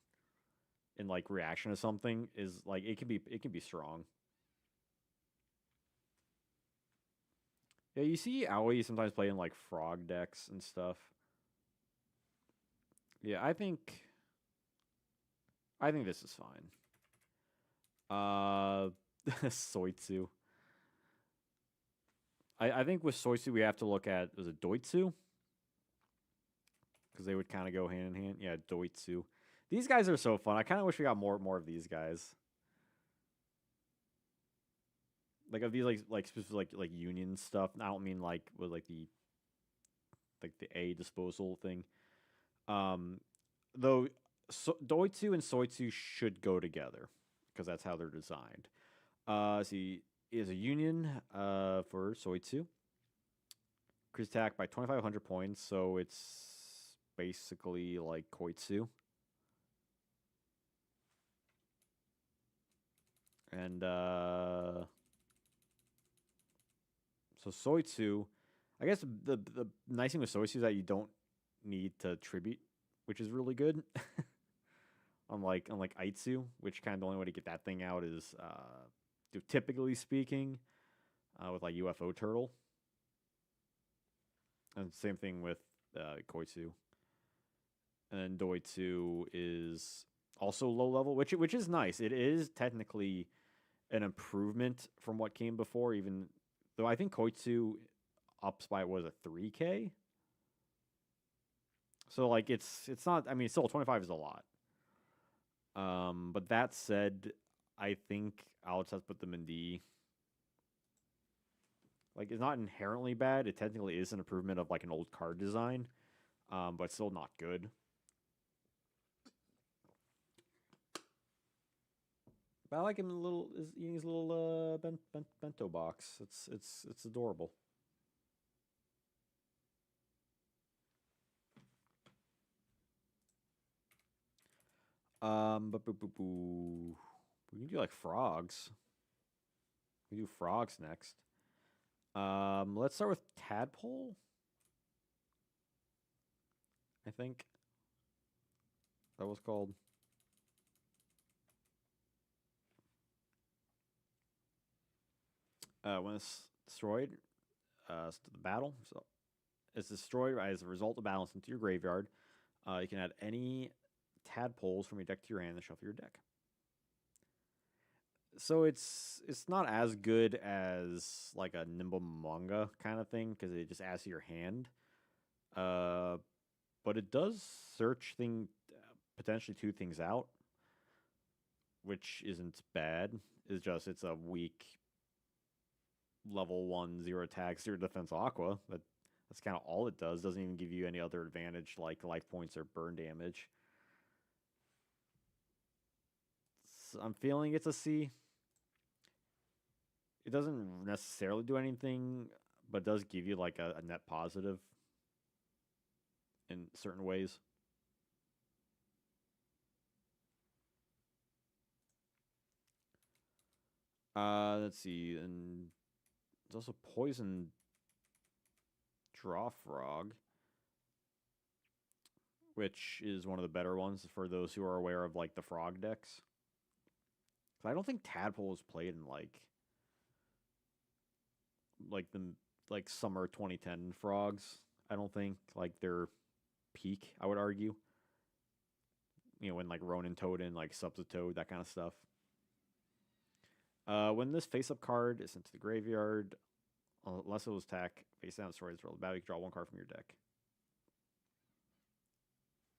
in like reaction to something is like it can be strong. Yeah, you see Aoi sometimes playing like frog decks and stuff. Yeah, I think this is fine. Soitsu. I think with Soitsu we have to look at, was it Doitsu? Because they would kind of go hand in hand. Yeah, Doitsu. These guys are so fun. I kind of wish we got more of these guys. Like of these like specific like union stuff. I don't mean like with like the A disposal thing. Um, though Doitsu and Soitsu should go together because that's how they're designed. See, is a union for Soitsu. Increase attack by 2,500 points, so it's basically like Koitsu. And So Soitsu, I guess the nice thing with Soitsu is that you don't need to tribute, which is really good. Unlike Aitsu, which kind of the only way to get that thing out is, typically speaking, with like UFO Turtle, and same thing with Koitsu. And then Doitsu is also low level, which is nice. It is technically an improvement from what came before, even though I think Koitsu ups by was a 3K. So like it's not. I mean, still 25 is a lot. But that said, I think Alex has put them in D. Like, it's not inherently bad. It technically is an improvement of like an old card design, but still not good. But I like him eating his little bento box. It's adorable. But we can do like frogs. We do frogs next. Let's start with tadpole. I think that was called. When it's destroyed, the battle. So it's destroyed as a result of balance into your graveyard. You can add any tadpoles from your deck to your hand and shuffle your deck. So it's not as good as like a Nimble Manga kind of thing because it just adds to your hand. But it does potentially two things out, which isn't bad. It's a weak level 1 0 attack 0 defense aqua. That's kind of all it does. Doesn't even give you any other advantage like life points or burn damage. So I'm feeling it's a C. It doesn't necessarily do anything, but does give you like a net positive in certain ways. Let's see, and there's also poison draw frog, which is one of the better ones for those who are aware of like the frog decks. I don't think tadpole is played in like summer 2010 frogs. I don't think like their peak. I would argue. When like Ronin Toad, like Subsitoad, that kind of stuff. When this face-up card is sent to the graveyard, unless it was attack, face down, destroys, roll the battle, you can draw one card from your deck.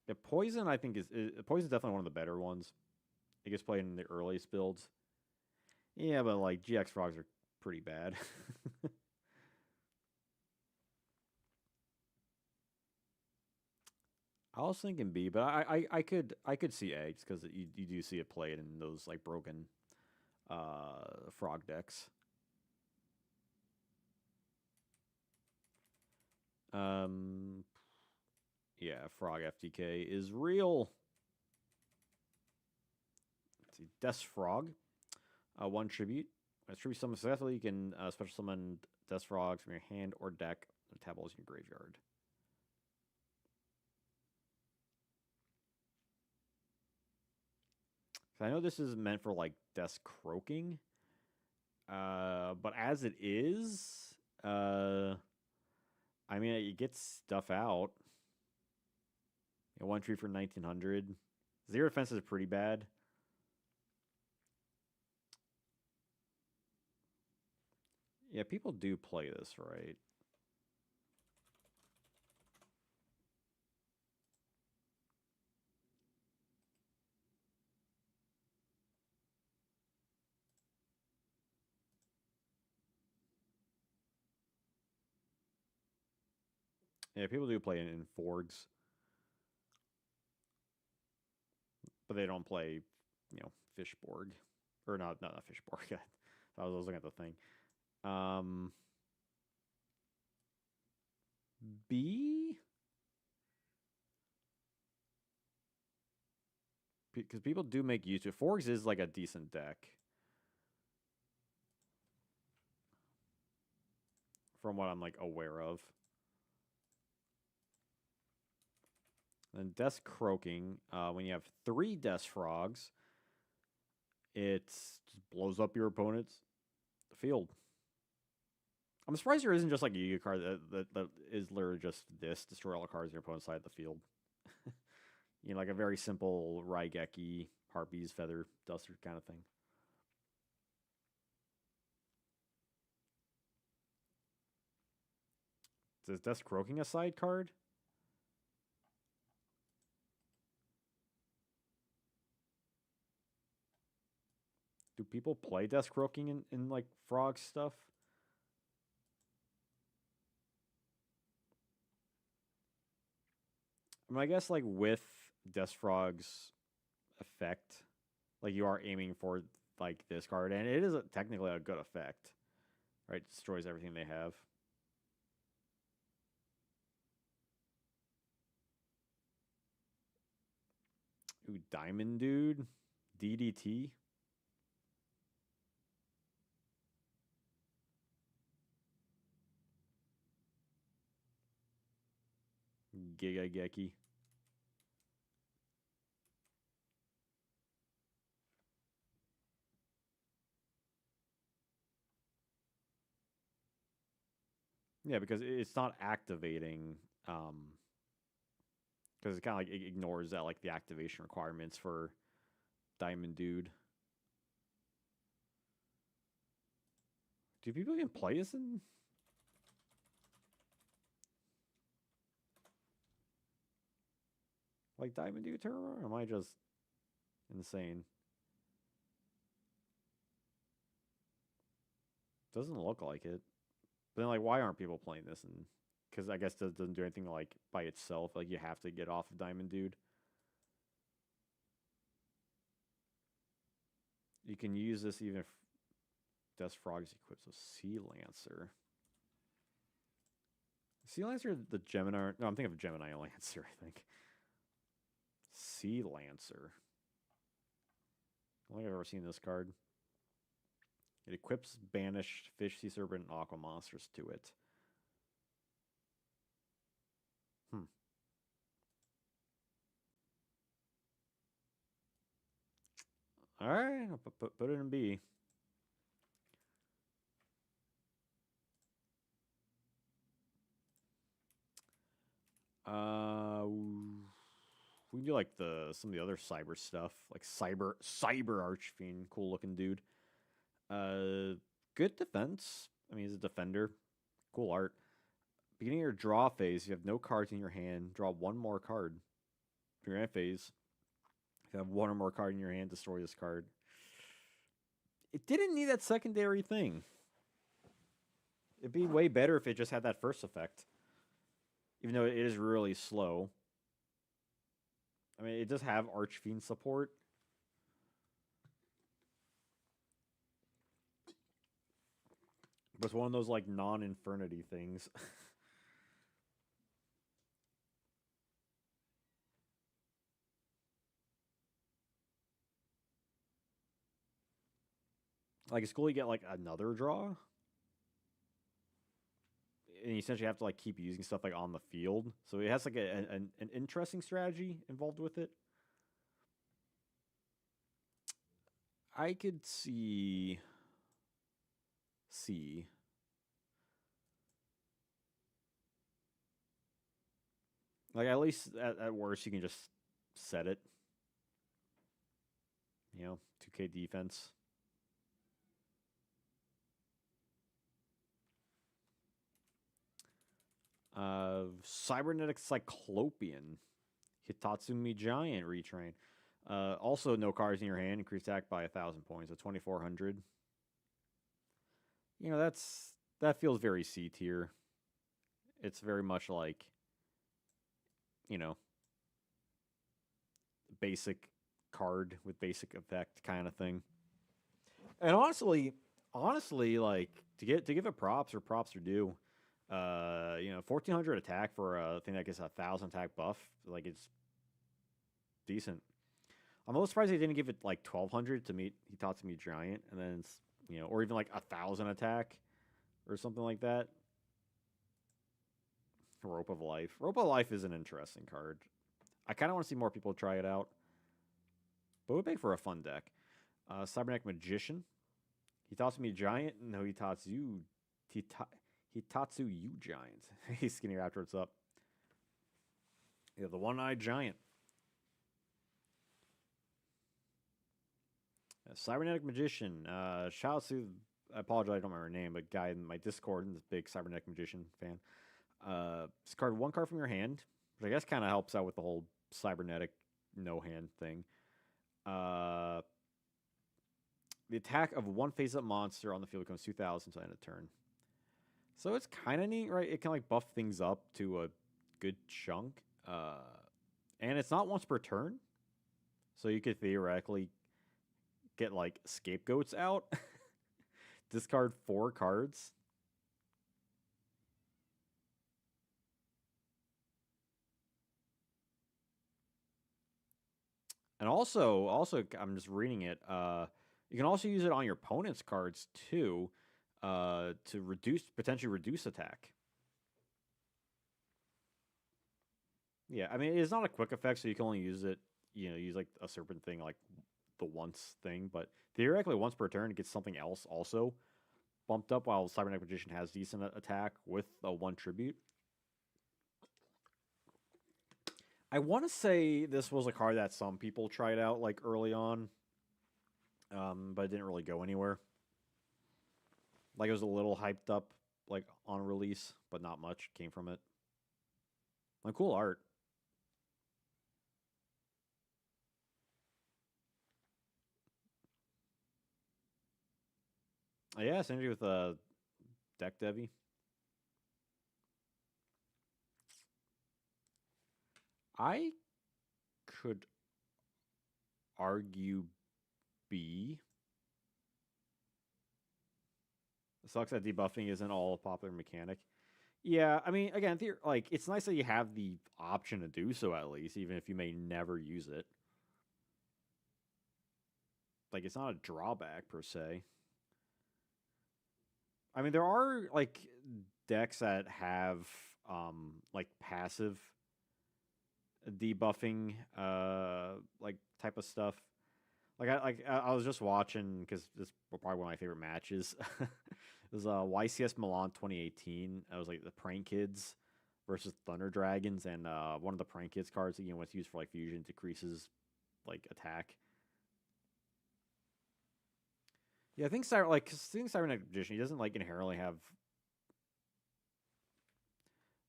The poison, I think, is definitely one of the better ones. It gets played in the earliest builds. Yeah, but like GX frogs are pretty bad. I was thinking B, but I could see A just because you do see it played in those like broken frog decks. Yeah, frog FTK is real. Let's see, Death Frog, one tribute. When a tribute summon successfully, you can special summon Death Frogs from your hand or deck and tables in your graveyard. I know this is meant for like Death Croaking, but as it is, I mean, it gets stuff out. One tree for 1900. 0 defense is pretty bad. Yeah, people do play this, right? Yeah, people do play in Forgs. But they don't play, Fishborg. Or not Fishborg. I was looking at the thing. B? Because people do make use of it. Forgs is like a decent deck. from what I'm like aware of. And Death Croaking, when you have 3 Death Frogs, it just blows up your opponent's field. I'm surprised there isn't just like a Yu-Gi-Oh card that is literally just this: destroy all the cards on your opponent's side of the field. You know, like a very simple Raigeki, Harpies, Feather, Duster kind of thing. Is Death Croaking a side card? Do people play Death Croaking in like frog stuff? I mean, I guess like with Death Frog's effect, like you are aiming for like this card, and it is technically a good effect, right? It destroys everything they have. Ooh, Diamond Dude, DDT. Giga Geki. Yeah, because it's not activating. Because it kind of like ignores that like the activation requirements for Diamond Dude. Do people even play this in? Like Diamond Dude Tournament? Or am I just insane? Doesn't look like it. But then, like, why aren't people playing this? And because I guess it doesn't do anything like by itself. Like, you have to get off of Diamond Dude. You can use this even if Death Frog is equipped with Sea Lancer. Sea Lancer, the Gemini. No, I'm thinking of Gemini Lancer, I think. Sea Lancer. I don't think I've ever seen this card. It equips banished fish, sea serpent, and aqua monsters to it. All right, I'll put it in B. We can do like some of the other cyber stuff, like cyber Archfiend, cool looking dude. Good defense. I mean, he's a defender. Cool art. Beginning of your draw phase, you have no cards in your hand. Draw one more card. For your end phase, if you have one or more card in your hand, destroy this card. It didn't need that secondary thing. It'd be way better if it just had that first effect. Even though it is really slow. I mean, it does have Archfiend support. But it's one of those like non-infernity things. Like it's cool you get like another draw. And you essentially have to like keep using stuff like on the field. So it has like an interesting strategy involved with it. I could see C. Like at least at worst you can just set it. You know, 2K defense. Cybernetic Cyclopean. Hitatsumi Giant retrain. Also, no cards in your hand. Increase attack by 1,000 points. So 2,400. You know, that feels very C tier. It's very much like, you know, basic card with basic effect kind of thing. And honestly, like to give it props or props are due. 1,400 attack for a thing that gets 1,000 attack buff. Like it's decent. I'm a little surprised they didn't give it like 1,200 to meet Hitatsumi Giant, and then or even like 1,000 attack or something like that. Rope of Life. Rope of Life is an interesting card. I kind of want to see more people try it out, but it would make for a fun deck. Cybernetic Magician. Hitatsu Giant. No, Hitatsu you Giant. Hey, Skinny Raptor, what's up? Yeah, the one-eyed giant. Cybernetic Magician. Shout out to, I apologize, I don't remember her name, but guy in my Discord, and this big Cybernetic Magician fan. Discard one card from your hand, which I guess kind of helps out with the whole cybernetic no hand thing. The attack of one face-up monster on the field becomes 2,000 to end of turn. So it's kind of neat, right? It can like buff things up to a good chunk. And it's not once per turn. So you could theoretically get like scapegoats out. Discard 4 cards. And also, I'm just reading it. You can also use it on your opponent's cards too, to potentially reduce attack. Yeah, I mean it's not a quick effect, so you can only use it. Use like a serpent thing, like the once thing. But theoretically, once per turn, it gets something else also bumped up. While Cybernetic Magician has decent attack with a 1 tribute. I want to say this was a card that some people tried out like early on, but it didn't really go anywhere. Like it was a little hyped up, like on release, but not much came from it. Like cool art. Yeah, synergy with Deck Devi. I could argue B. It sucks that debuffing isn't all a popular mechanic. Yeah, I mean, again, like it's nice that you have the option to do so at least, even if you may never use it. Like it's not a drawback per se. I mean, there are like decks that have like passive debuffing like type of stuff. I was just watching because this was probably one of my favorite matches. It was YCS Milan 2018. It was like the Prank Kids versus Thunder Dragons, and one of the Prank Kids cards, what's used for like fusion decreases like attack. Yeah, I think Cybernetic Magician, he doesn't like inherently have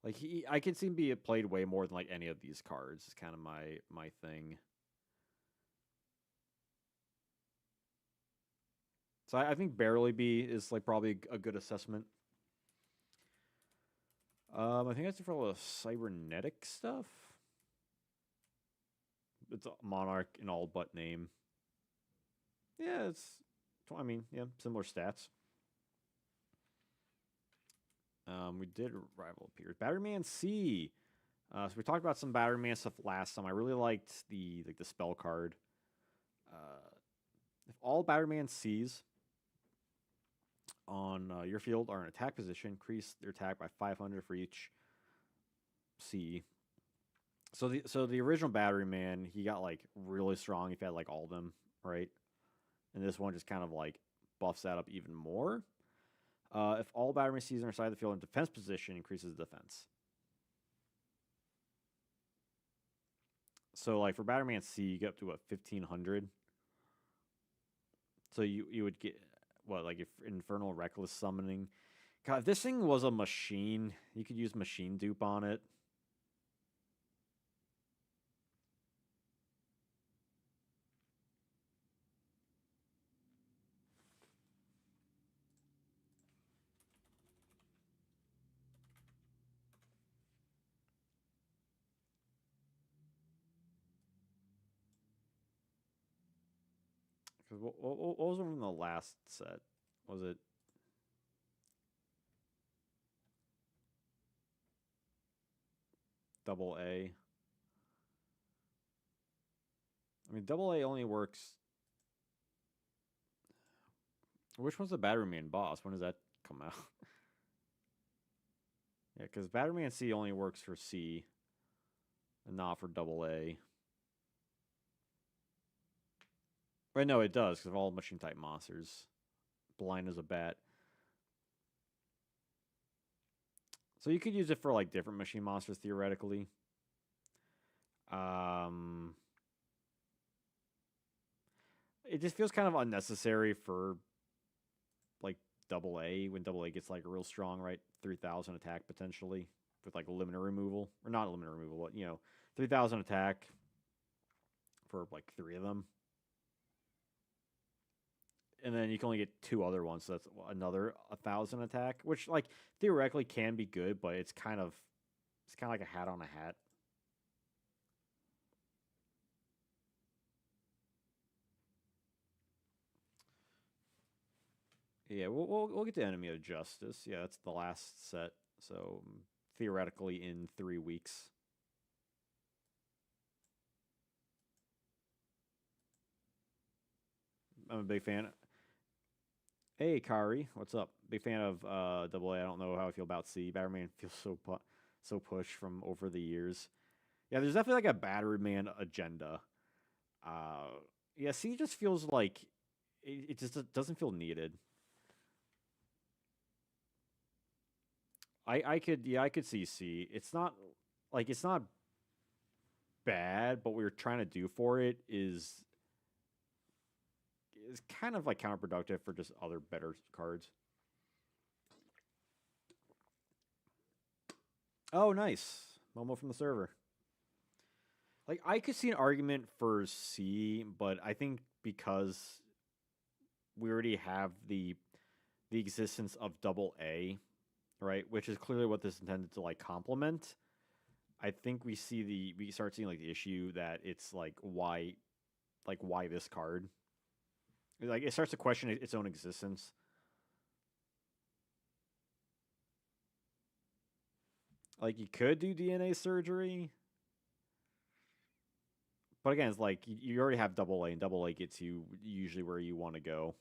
like I can see him be played way more than like any of these cards. Is kind of my thing. So I think Barely B is like probably a good assessment. I think that's for all the cybernetic stuff. It's a Monarch in all but name. Yeah, similar stats. We did rival peers. Batteryman C. So we talked about some Batteryman stuff last time. I really liked the spell card. If all Batteryman C's on your field are in attack position, increase their attack by 500 for each C. So the original Batteryman, he got like really strong if you had like all of them, right? And this one just kind of like buffs that up even more. If all Batteryman C's are inside the field in defense position, increases defense. So like for Batteryman C, you get up to 1,500. So you would get like if Infernal Reckless Summoning. God, if this thing was a machine, you could use machine dupe on it. Because what was one from the last set? Was it? Double A. I mean, Double A only works. Which one's the Batteryman boss? When does that come out? Yeah, because Batterman C only works for C and not for double A. Right, no, it does, because of all machine type monsters. Blind as a bat. So you could use it for like different machine monsters theoretically. Um, it just feels kind of unnecessary for like double A when double A gets like real strong, right? 3,000 attack potentially with like limiter removal or not limiter removal, but 3,000 attack for like three of them. And then you can only get two other ones, so that's another 1,000 attack, which like theoretically can be good, but it's kind of like a hat on a hat. Yeah, we'll get to Enemy of Justice. Yeah, that's the last set. So theoretically in 3 weeks. I'm a big fan. Hey, Kari, what's up? Big fan of Double A. I don't know how I feel about C. Batterman feels so pushed from over the years. Yeah, there's definitely like a Batterman agenda. Uh, yeah, C just feels like it just doesn't feel needed. I could see C. It's not bad, but what we're trying to do for it is kind of like counterproductive for just other better cards. Oh, nice. Momo from the server. Like I could see an argument for C, but I think because we already have the existence of double A, right, which is clearly what this is intended to like complement. I think we start seeing like the issue that it's like why this card? Like it starts to question its own existence. Like you could do DNA surgery, but again, it's like you already have double A, and double A gets you usually where you want to go.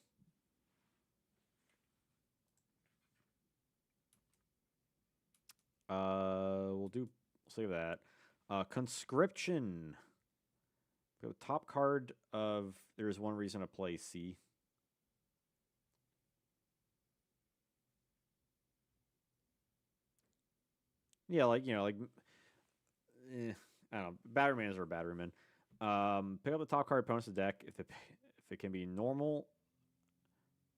We'll save that. Conscription. The top card of There's One Reason to Play C. Yeah, I don't know. Battermans or Batterman. Pick up the top card opponent's deck if it can be normal,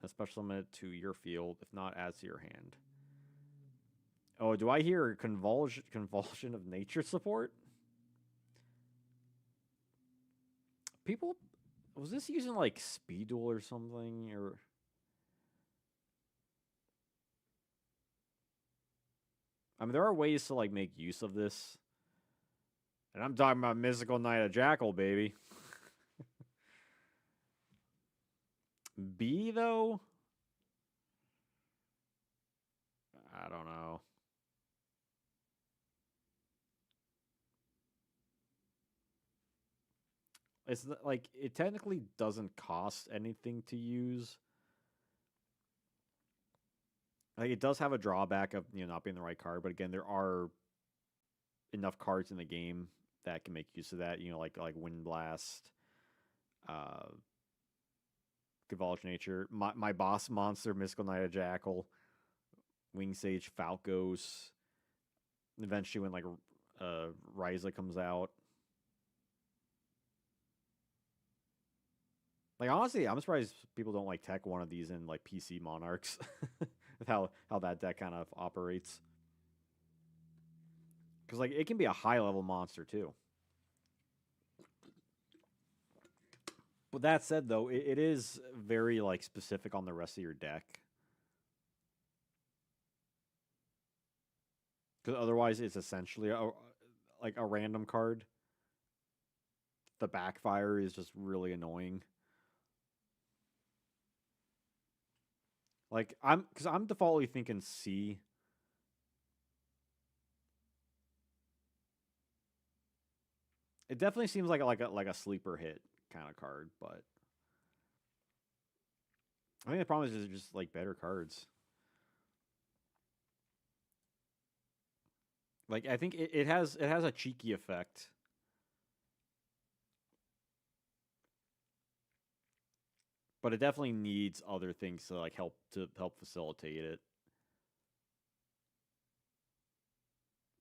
a special limit to your field. If not, adds to your hand. Oh, do I hear convulsion of nature support? People, was this using like Speed Duel or something or? I mean, there are ways to like make use of this, and I'm talking about Mystical Knight of Jackal, baby. B though, I don't know. Like it technically doesn't cost anything to use. Like it does have a drawback of not being the right card, but again, there are enough cards in the game that can make use of that. Like Wind Blast, uh, Convulsion Nature, my boss monster, Mystical Knight of Jackal, Wing Sage, Falcos. Eventually, when like Ryza comes out. Like honestly, I'm surprised people don't like tech one of these in like PC Monarchs. With how that deck kind of operates. Because like it can be a high level monster too. But that said, though, it is very like specific on the rest of your deck. Because otherwise, it's essentially like a random card. The backfire is just really annoying. Like I'm defaultly thinking C. It definitely seems like a sleeper hit kind of card, but I think the problem is just like better cards. Like I think it has a cheeky effect. But it definitely needs other things to like help facilitate it.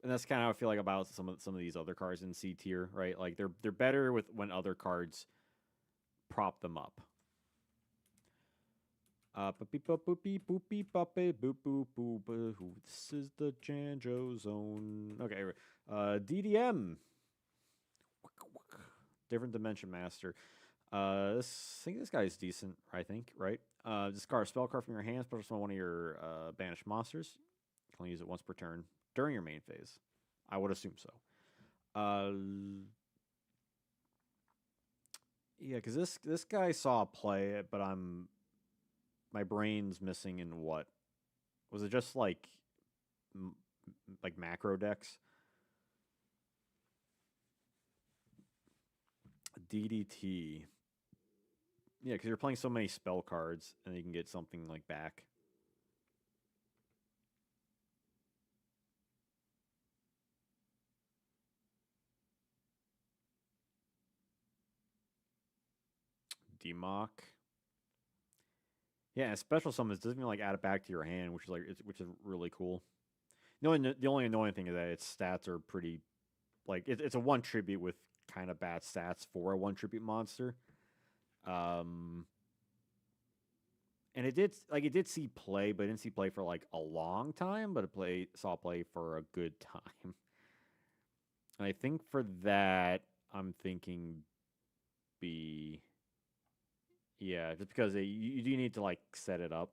And that's kind of how I feel like about some of these other cards in C tier, right? Like they're better with when other cards prop them up. Boopy boopy boopy boopy boop boop boop. This is the Janjo zone. Okay, DDM. Different Dimension Master. I think this guy is decent. I think, right? Discard a spell card from your hands, put it on one of your banished monsters. You can only use it once per turn during your main phase. I would assume so. Uh, yeah, because this guy saw play, but my brain's missing in what was it? Just like macro decks. DDT. Yeah, because you're playing so many spell cards, and you can get something like back. Demock. Yeah, and special summons doesn't even like add it back to your hand, which is really cool. The only annoying thing is that its stats are pretty like it's a one tribute with kind of bad stats for a one tribute monster. Um, and it did see play, but it didn't see play for like a long time, but it saw play for a good time. And I think for that, I'm thinking B. Yeah, just because you do need to like set it up,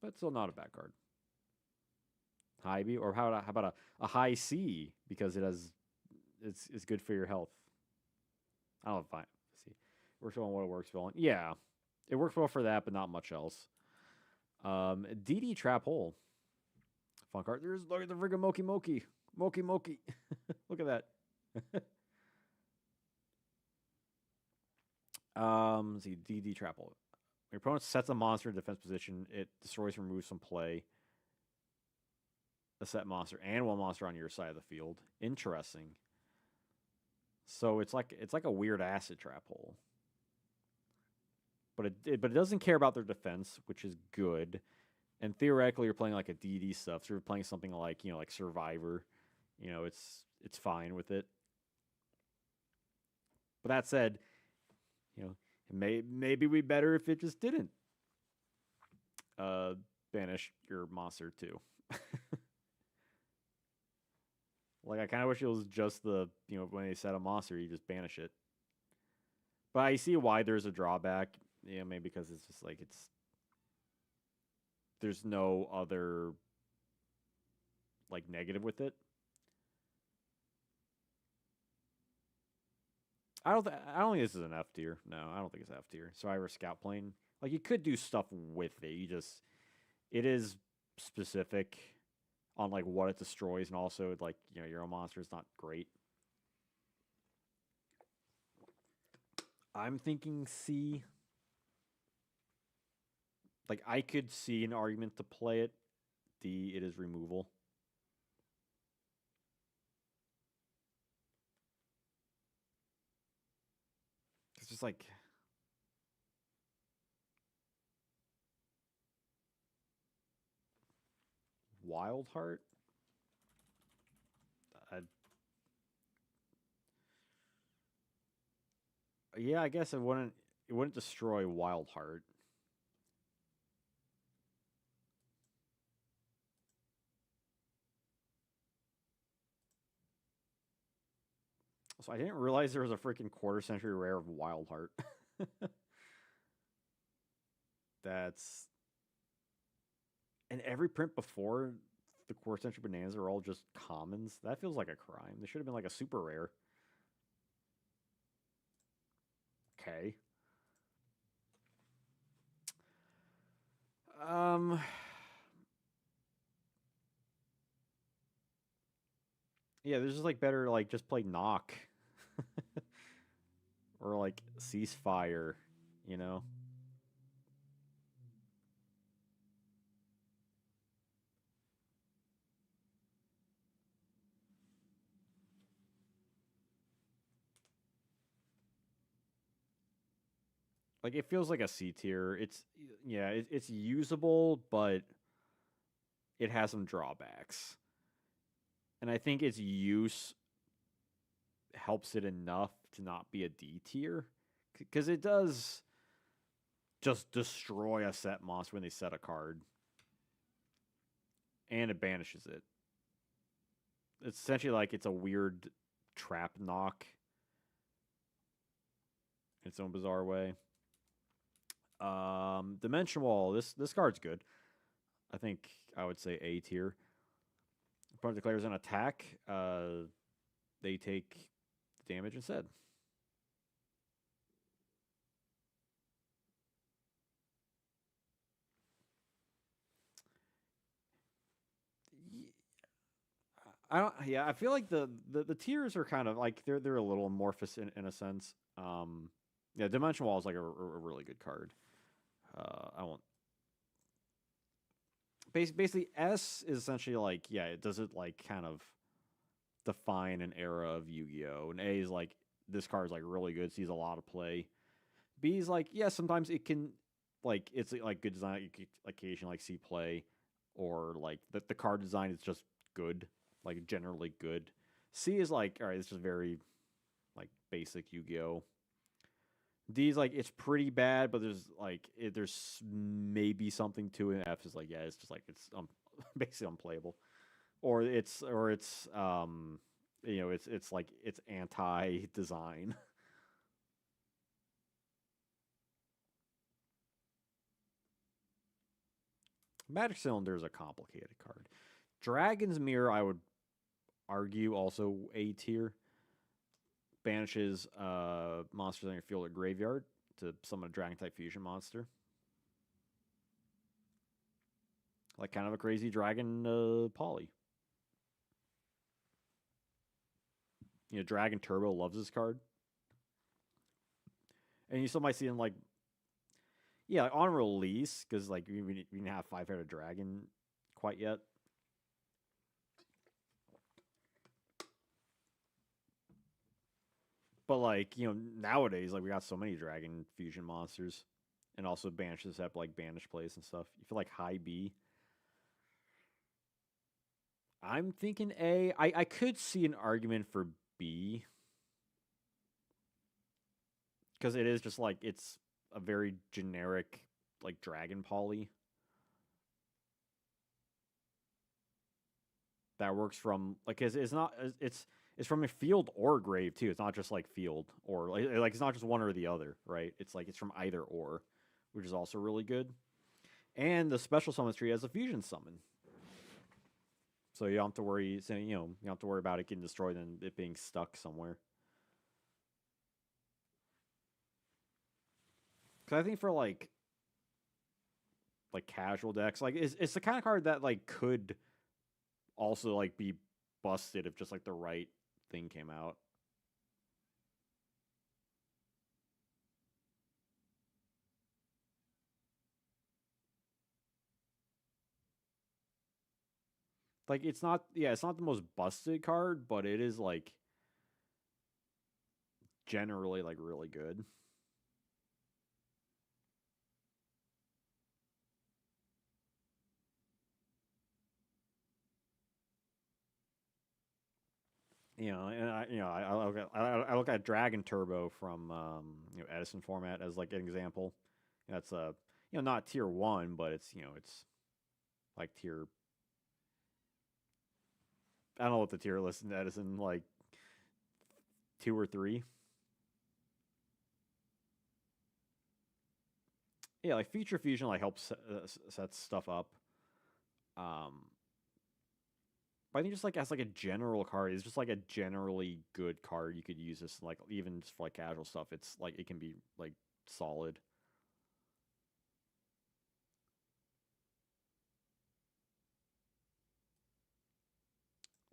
but still not a bad card. High B, or how about a high C because it's good for your health. I don't know if I see works well on what it works well on. Yeah, it works well for that, but not much else. DD Trap Hole, fun card. Look at the friggin' Moki. Look at that. Let's see, DD Trap Hole. Your opponent sets a monster in defense position. It destroys and removes from play a set monster and one monster on your side of the field. Interesting. So it's like a weird acid trap hole. But it doesn't care about their defense, which is good. And theoretically, you're playing like a DD stuff. So you're playing something like like Survivor. It's fine with it. But that said, maybe we better if it just didn't uh, banish your monster too. Like I kind of wish it was just when they set a monster, you just banish it. But I see why there's a drawback. Yeah, maybe because it's just like there's no other like negative with it. I don't think this is an F tier. No, I don't think it's F tier. Survivor Scout Plane. Like you could do stuff with it. It is specific on like what it destroys, and also like your own monster is not great. I'm thinking C. Like I could see an argument to play it. D, it is removal. It's just like Wild Heart. I, yeah, I guess it wouldn't destroy Wild Heart. So I didn't realize there was a freaking quarter century rare of Wild Heart. That's and every print before the quarter century bananas are all just commons. That feels like a crime. They should have been like a super rare. Okay. Um yeah, there's just like better like just play knock. Or like ceasefire, you know? Like it feels like a C tier. It's yeah, it's usable, but it has some drawbacks. And I think its use helps it enough to not be a D tier because it does just destroy a set monster when they set a card, and it banishes it. It's essentially like it's a weird trap knock in its own bizarre way. Dimension Wall. This card's good. I think I would say A tier. Opponent declares an attack. They take damage instead. I don't. Yeah, I feel like the tiers are kind of like they're a little amorphous in a sense. Yeah, Dimension Wall is like a really good card. I won't. Basically, S is essentially like yeah, it does it like kind of define an era of Yu-Gi-Oh, and A is like this card is like really good, sees a lot of play. B is like yeah, sometimes it can like it's like good design. You could occasionally like see play, or like the card design is just good, like generally good. C is like all right, it's just very like basic Yu-Gi-Oh. D is like it's pretty bad, but there's maybe something to it. F is like yeah, it's just like it's basically unplayable, or it's you know it's like it's anti design. Magic Cylinder is a complicated card. Dragon's Mirror, I would argue, also A tier. Banishes monsters on your field or graveyard to summon a Dragon type fusion monster. Like kind of a crazy dragon poly. You know, Dragon Turbo loves this card. And you still might see in like yeah, like on release, because like we didn't have five-headed dragon quite yet. But like you know nowadays, like we got so many dragon fusion monsters, and also banishes have like banish plays and stuff. You feel like high B. I'm thinking A. I could see an argument for B because it is just like it's a very generic like dragon poly that works from like it's not it's from a field or grave too. It's not just like field or like it's not just one or the other, right? It's like it's from either or, which is also really good. And the special summon tree has a fusion summon, so you don't have to worry. So, you know, you don't have to worry about it getting destroyed and it being stuck somewhere. Because I think for like casual decks, like it's the kind of card that like could also like be busted if just like the right thing came out. Like it's not yeah, it's not the most busted card, but it is like generally like really good. You know, and I look at Dragon Turbo from you know Edison format as like an example. That's you know not tier one, but it's you know it's like tier. I don't know what the tier list in Edison like two or three. Yeah, like feature fusion like helps set stuff up. Um, but I think just like as like a general card, it's just like a generally good card. You could use this like even just for like casual stuff. It's like it can be like solid.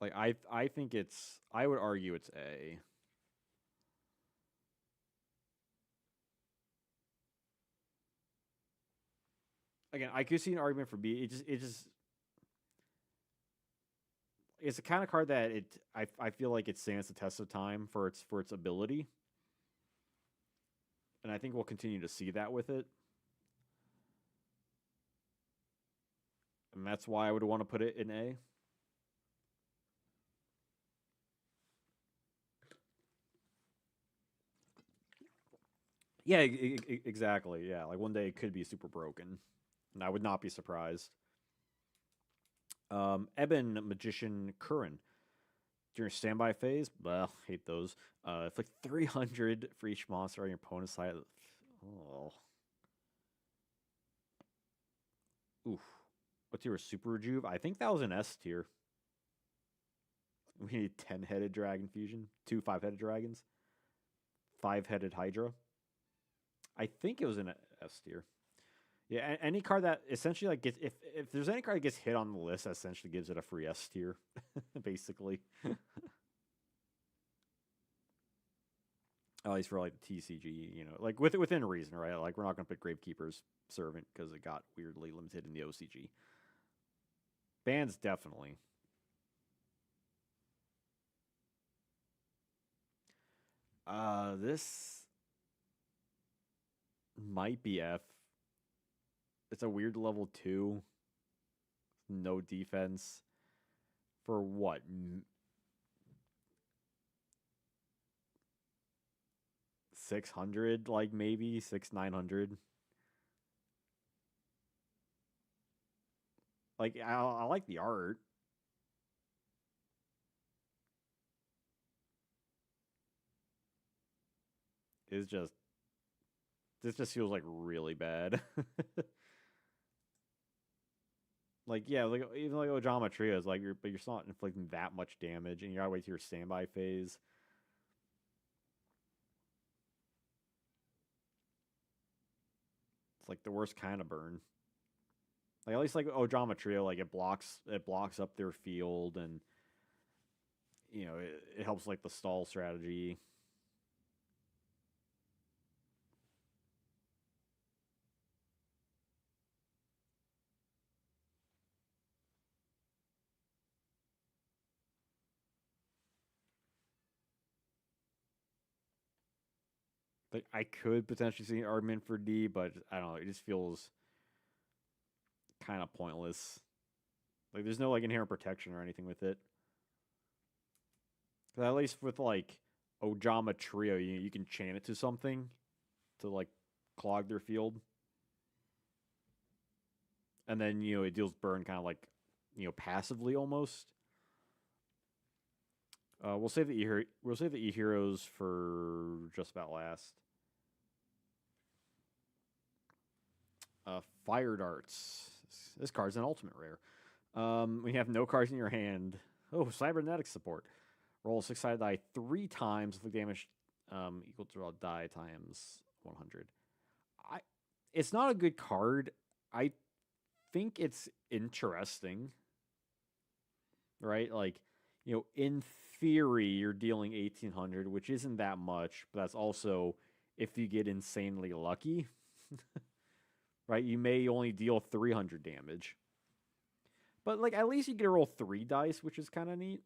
Like I think it's I would argue it's A. Again, I could see an argument for B. It just it's the kind of card that I feel like it stands the test of time for its ability. and I think we'll continue to see that with it. And that's why I would want to put it in A. Yeah, exactly. Yeah, like one day it could be super broken, and I would not be surprised. Eben Magician Curran during standby phase. Well, hate those. It's like 300 for each monster on your opponent's side. Oh, oof. What tier was Super Rejuve? I think that was an S tier. We need 10-headed dragon fusion, 2 5-headed dragons, 5-headed Hydra. I think it was an S tier. Yeah, any card that essentially like gets if there's any card that gets hit on the list, that essentially gives it a free S tier, basically. At least for like the TCG, like within reason, right? Like we're not gonna put Gravekeeper's Servant because it got weirdly limited in the OCG. Bans definitely. This might be F. It's a weird level 2. No defense. For what? 600, like maybe 900. Like I like the art. It's just this just feels like really bad. Like yeah, like even like Ojama Trio is like but you're not inflicting that much damage, and you gotta wait to your standby phase. It's like the worst kind of burn. Like at least like Ojama Trio, like it blocks up their field, and it helps like the stall strategy. Like I could potentially see an argument for D, but I don't know. It just feels kind of pointless. Like there's no like inherent protection or anything with it. At least with like Ojama Trio, you can chain it to something to like clog their field, and then it deals burn kind of like passively almost. We'll save the E heroes for just about last. Fire darts. This card's an ultimate rare. We have no cards in your hand. Oh, cybernetic support. Roll 6-sided die 3 times with damage equal to roll die times 100. It's not a good card. I think it's interesting, right? Like, in theory, you're dealing 1800, which isn't that much, but that's also if you get insanely lucky, right? You may only deal 300 damage. But, like, at least you get to roll 3 dice, which is kind of neat.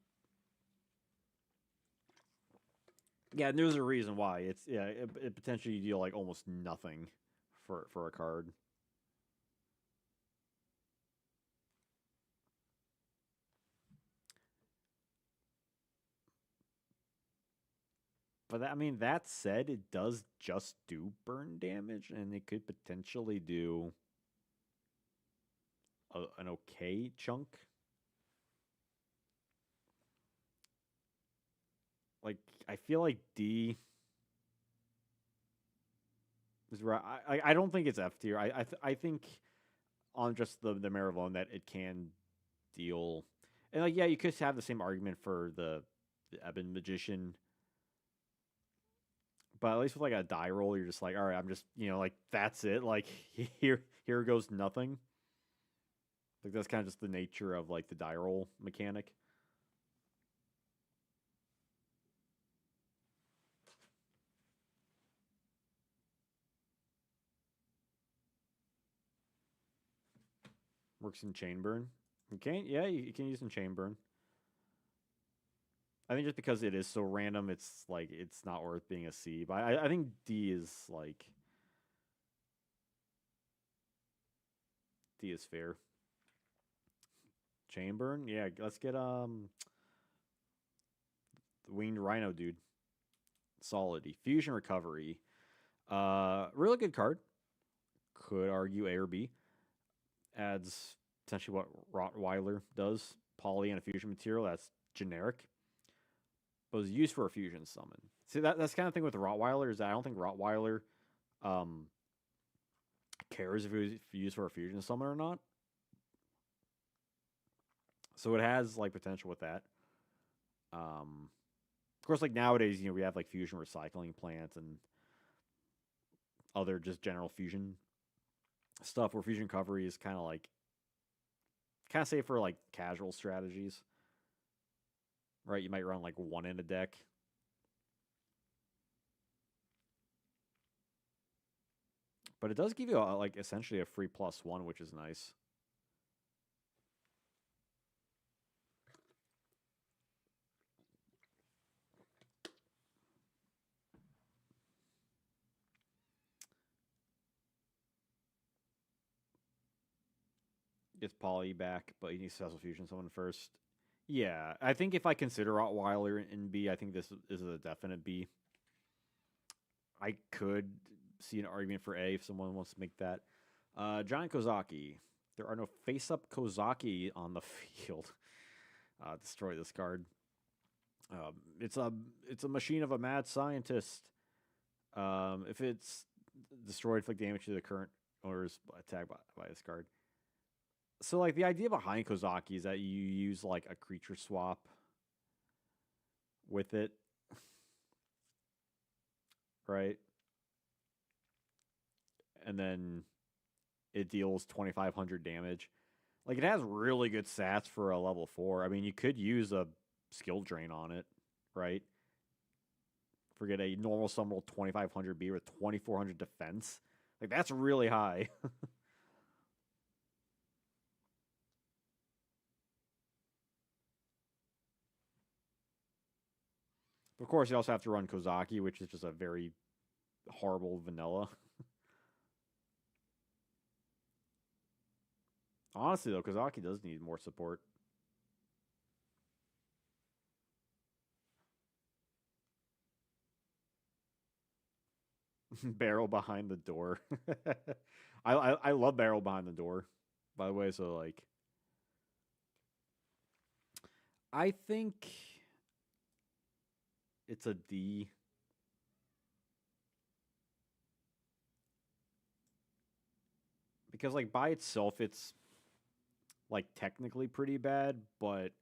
Yeah, and there's a reason why. It potentially deal, like, almost nothing for a card. But that said, it does just do burn damage, and it could potentially do an okay chunk. Like I feel like D is right. I don't think it's F tier. I think on just the merit alone that it can deal, and like yeah, you could have the same argument for the Eben Magician. But at least with like a die roll, you're just like, all right, I'm just like that's it. Like here goes nothing. Like that's kind of just the nature of like the die roll mechanic. Works in chain burn. You can use in chain burn. I think just because it is so random, it's like it's not worth being a C. But I think D is like D is fair. Chainburn, yeah. Let's get the winged rhino dude. Solid. Fusion recovery. Really good card. Could argue A or B. Adds essentially what Rottweiler does. Poly and a fusion material. That's generic. But was used for a fusion summon. See that's kind of thing with the Rottweiler is that I don't think Rottweiler um, cares if it's used for a fusion summon or not. So it has like potential with that. Of course, like nowadays, we have like fusion recycling plants and other just general fusion stuff where fusion recovery is kind of safe for like casual strategies, right? You might run like one in a deck. But it does give you like essentially a free +1, which is nice. Gets Poly back, but he needs Special Fusion someone first. Yeah, I think if I consider Rottweiler in B, I think this is a definite B. I could see an argument for A if someone wants to make that. Giant Kozaki. There are no face-up Kozaki on the field. Destroy this card. It's a machine of a mad scientist. If it's destroyed, inflict damage to the current owner's attack by this card. So like the idea behind Kozaki is that you use like a creature swap with it, right? And then it deals 2,500 damage. Like it has really good stats for a level 4. I mean, you could use a skill drain on it, right? Forget a normal summon roll 2,500 B with 2,400 defense. Like that's really high. Of course, you also have to run Kozaki, which is just a very horrible vanilla. Honestly, though, Kozaki does need more support. Barrel behind the door. I love barrel behind the door, by the way. So like, I think it's a D. Because like by itself, it's like technically pretty bad, but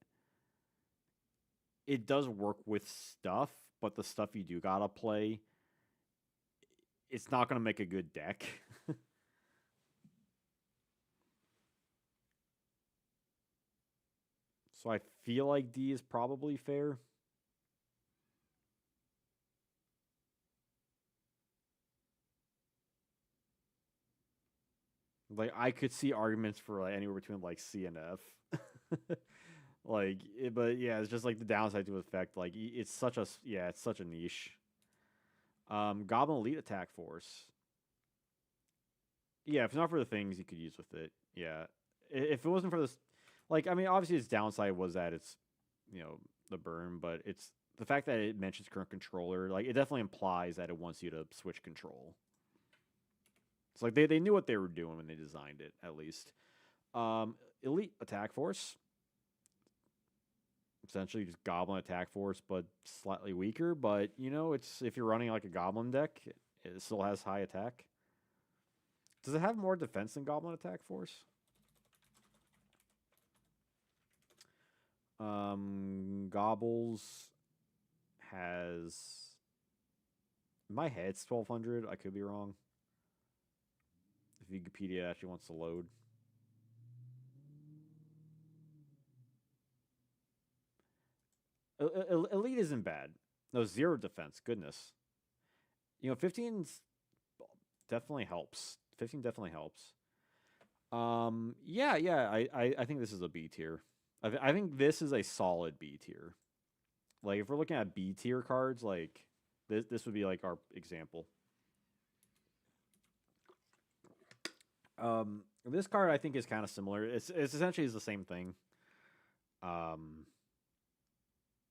it does work with stuff. But the stuff you do gotta play, it's not gonna make a good deck. So I feel like D is probably fair. Like I could see arguments for like anywhere between like C and F. But yeah, it's just like the downside to effect. Like it's such a it's such a niche. Goblin Elite Attack Force. Yeah, if it's not for the things you could use with it, yeah. If it wasn't for this, like I mean, obviously its downside was that it's the burn, but it's the fact that it mentions current controller. Like it definitely implies that it wants you to switch control. It's like they knew what they were doing when they designed it, at least. Elite Attack Force. Essentially just Goblin Attack Force, but slightly weaker. But, it's if you're running like a Goblin deck, it still has high attack. Does it have more defense than Goblin Attack Force? Gobbles has... In my head, it's 1,200. I could be wrong. If Wikipedia actually wants to load. Elite isn't bad. No, 0 defense. Goodness. 15 definitely helps. 15 definitely helps. Yeah. I think this is a B tier. I think this is a solid B tier. Like if we're looking at B tier cards, like this would be like our example. This card I think is kind of similar. It's essentially is the same thing. Um,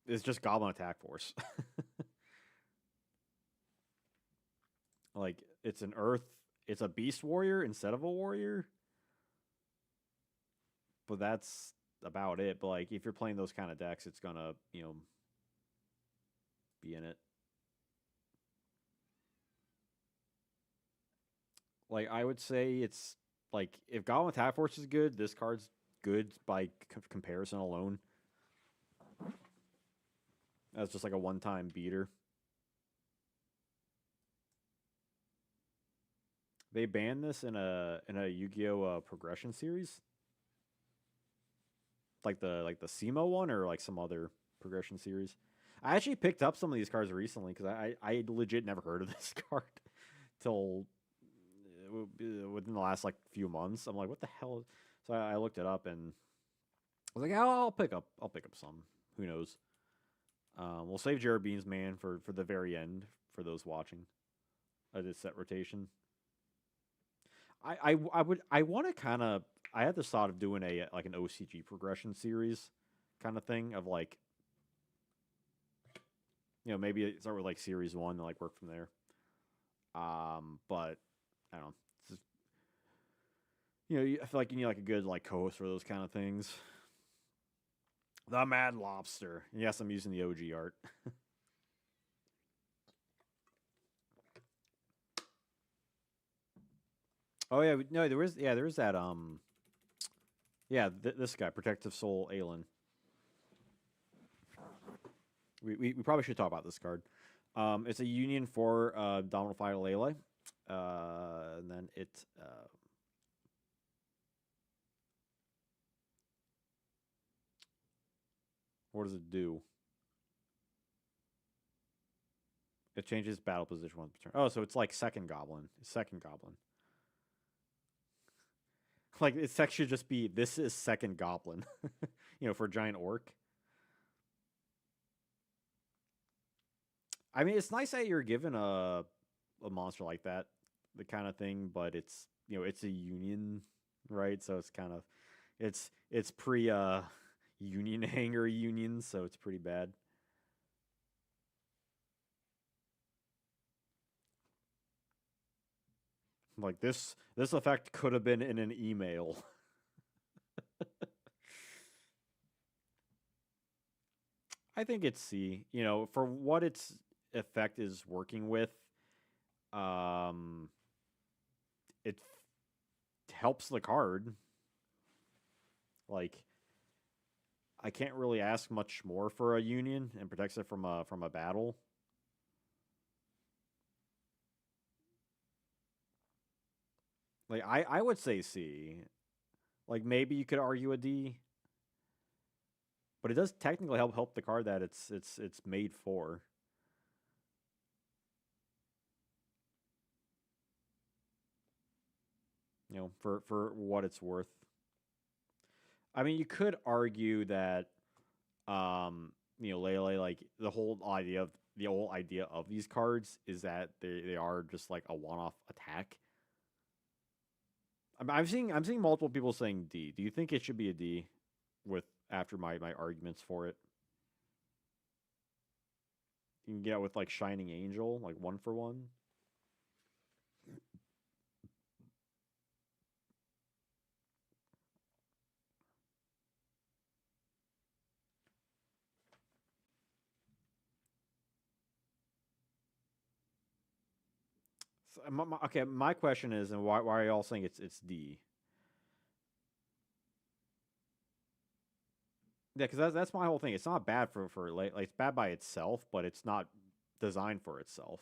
it's just Goblin Attack Force. Like it's an Earth. It's a Beast Warrior instead of a Warrior. But that's about it. But like if you're playing those kind of decks, it's gonna be in it. Like I would say it's like if Goblin Attack Force is good, this card's good by comparison alone. That's just like a one-time beater. They banned this in a Yu-Gi-Oh progression series, like the SEMO one or like some other progression series. I actually picked up some of these cards recently because I legit never heard of this card till within the last like few months. I'm like, what the hell? So I looked it up and I was like, oh, I'll pick up some. Who knows? We'll save Jared Bean's man for the very end for those watching. This set rotation. I want to kind of I had this thought of doing a like an OCG progression series kind of thing of like maybe start with like series 1 and like work from there. But I don't know. Just, I feel like you need like a good like co-host for those kind of things. The Mad Lobster. Yes, I'm using the OG art. Oh yeah, no, there is that yeah, this guy, Protective Soul Aelin. We probably should talk about this card. It's a union for Dominal Fire Lele. And then it what does it do? It changes battle position once per turn. Oh, so it's like second goblin. Second goblin. Like its text should just be this is second goblin. For giant orc. I mean, it's nice that you're given a monster like that, the kind of thing, but it's a union, right? So it's kind of it's pre union hanger union, so it's pretty bad. Like this effect could have been in an email. I think it's C. For what its effect is working with, um, it helps the card. Like, I can't really ask much more for a union and protects it from a battle. Like, I would say C. Like, maybe you could argue a D, but it does technically help the card that it's made for. For what it's worth. I mean, you could argue that, Lele, like the whole idea of these cards is that they are just like a one-off attack. I'm seeing multiple people saying D. Do you think it should be a D? With after my arguments for it, you can get with like Shining Angel, like 1-for-1. So, okay, my question is, and why are y'all saying it's D? Yeah, because that's my whole thing. It's not bad like it's bad by itself, but it's not designed for itself.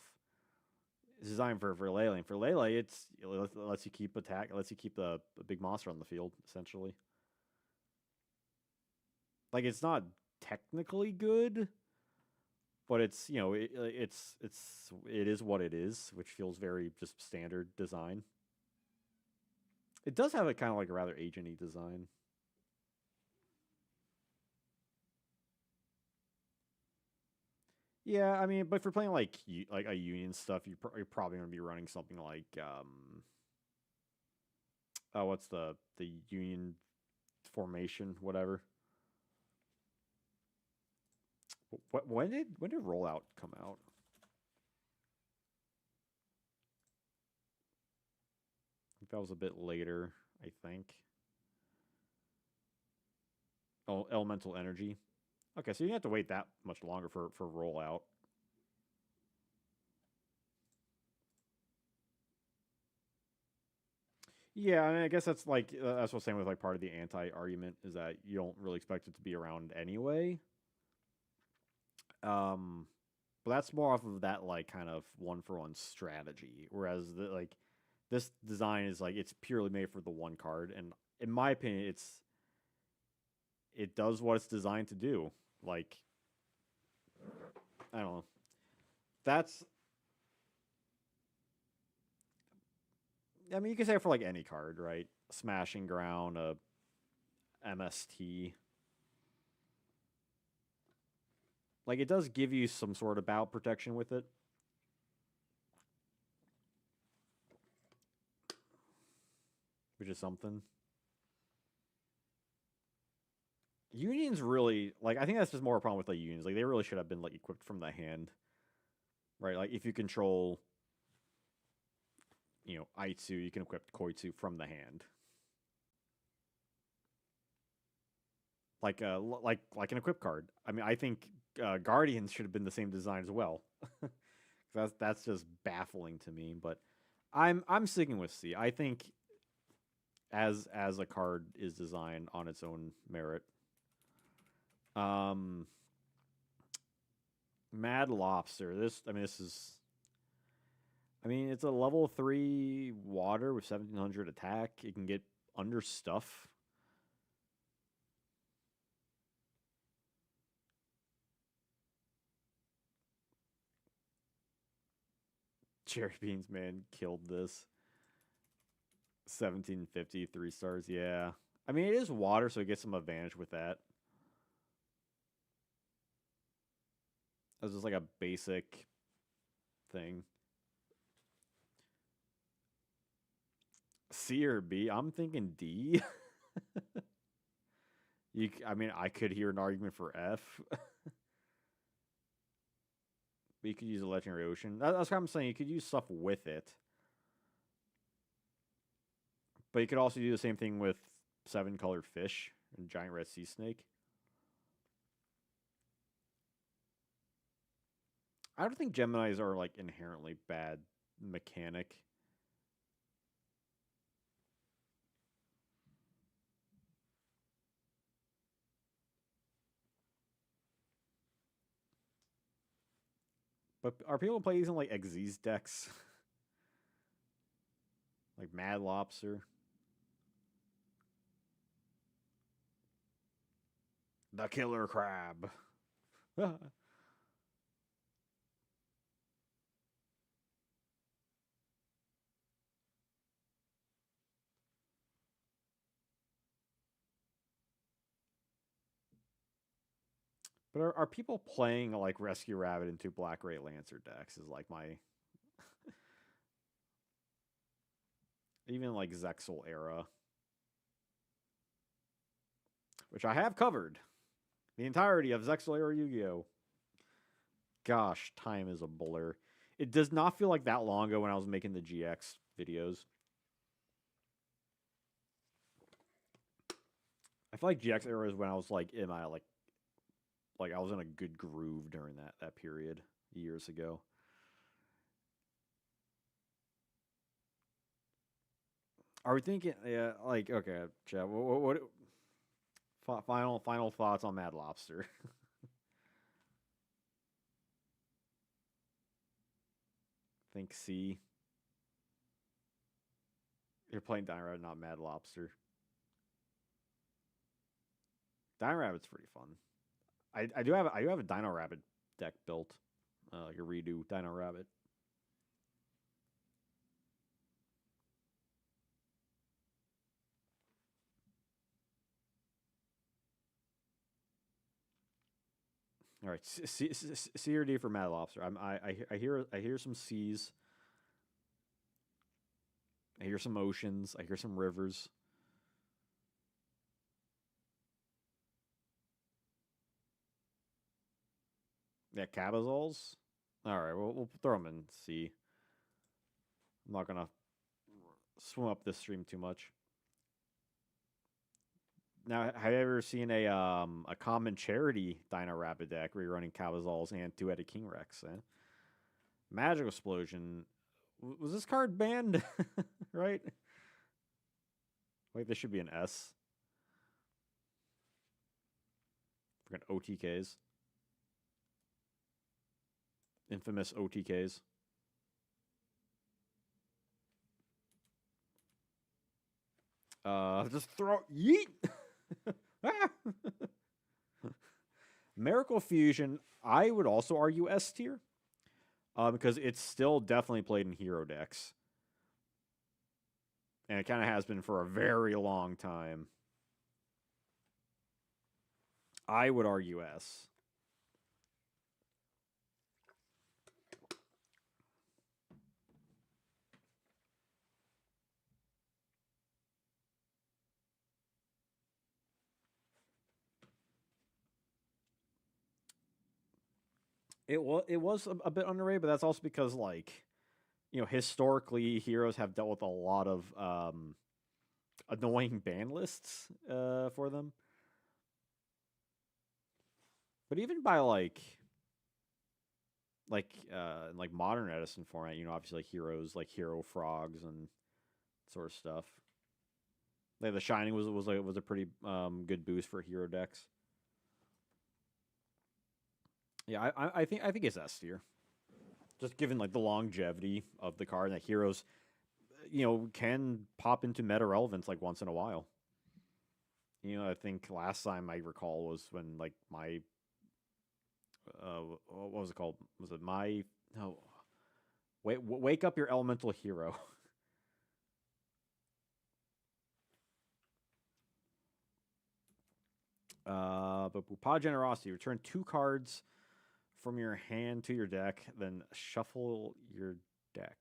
It's designed for Lele. And for Lele, it lets you keep attack, it lets you keep the big monster on the field essentially. Like it's not technically good, but it is what it is, which feels very just standard design. It does have a kind of like a rather agenty design. Yeah, I mean, but if you're playing like like a union stuff, you're probably going to be running something like oh, what's the union formation, whatever. When did rollout come out? I think that was a bit later. I think. Oh, elemental energy. Okay, so you don't have to wait that much longer for rollout. Yeah, I mean, I guess that's like that's what I'm saying with like part of the anti argument is that you don't really expect it to be around anyway. Um, but that's more off of that like kind of one for one strategy, whereas like this design is like it's purely made for the one card, and in my opinion, it does what it's designed to do. Like I don't know. That's I mean you can say it for like any card, right? Smashing ground, a MST. Like it does give you some sort of bout protection with it, which is something. Unions really like I think that's just more a problem with like unions. Like they really should have been like equipped from the hand, right? Like if you control, Aitsu, you can equip Koitsu from the hand, like an equip card. I mean, I think Guardians should have been the same design as well. That's just baffling to me. But I'm sticking with C. I think as a card is designed on its own merit. Um, Mad Lobster. This is. I mean, it's a level 3 water with 1700 attack. It can get under stuff. Cherry Beans, man, killed this. 1750, 3 stars. Yeah. I mean, it is water, so it gets some advantage with that. That's just like a basic thing. C or B? I'm thinking D. I mean, I could hear an argument for F. But you could use a legendary ocean. That's what I'm saying. You could use stuff with it, but you could also do the same thing with 7 colored fish and giant red sea snake. I don't think Geminis are like inherently bad mechanic. But are people playing using like Xyz decks? Like Mad Lobster? The Killer Crab. But are people playing like Rescue Rabbit into Black Ray Lancer decks? Is like my even like Zexal era, which I have covered the entirety of Zexal era Yu-Gi-Oh. Gosh, time is a blur. It does not feel like that long ago when I was making the GX videos. I feel like GX era is when I was like in my like I was in a good groove during that period years ago. Are we thinking? Yeah, like okay, Chad. Final thoughts on Mad Lobster? Think C. You're playing Dino Rabbit, not Mad Lobster. Dino Rabbit's pretty fun. I do have a Dino Rabbit deck built, like a redo Dino Rabbit. All right, C or D for Mad Lobster. I hear some seas. I hear some oceans. I hear some rivers. Yeah, Cabazols. All right, we'll throw them in C. I'm not gonna swim up this stream too much. Now, have you ever seen a common charity Dino Rapid deck where you're running Cabazols and two-headed King Rex? Eh? Magic Explosion. Was this card banned? Right? Wait, this should be an S. Freaking OTKs. Infamous OTKs. Just throw yeet. Miracle Fusion, I would also argue S tier, because it's still definitely played in hero decks, and it kind of has been for a very long time. I would argue S. It was a bit underrated, but that's also because historically heroes have dealt with a lot of annoying ban lists for them. But even by modern Edison format, obviously heroes like hero frogs and sort of stuff. Like the Shining was a pretty good boost for hero decks. Yeah, I think it's S tier. Just given the longevity of the card, and that heroes, can pop into meta relevance once in a while. I think last time I recall was when my what was it called? Was it my no? Wake up your elemental hero. But Pod Generosity, return 2 cards from your hand to your deck, then shuffle your deck.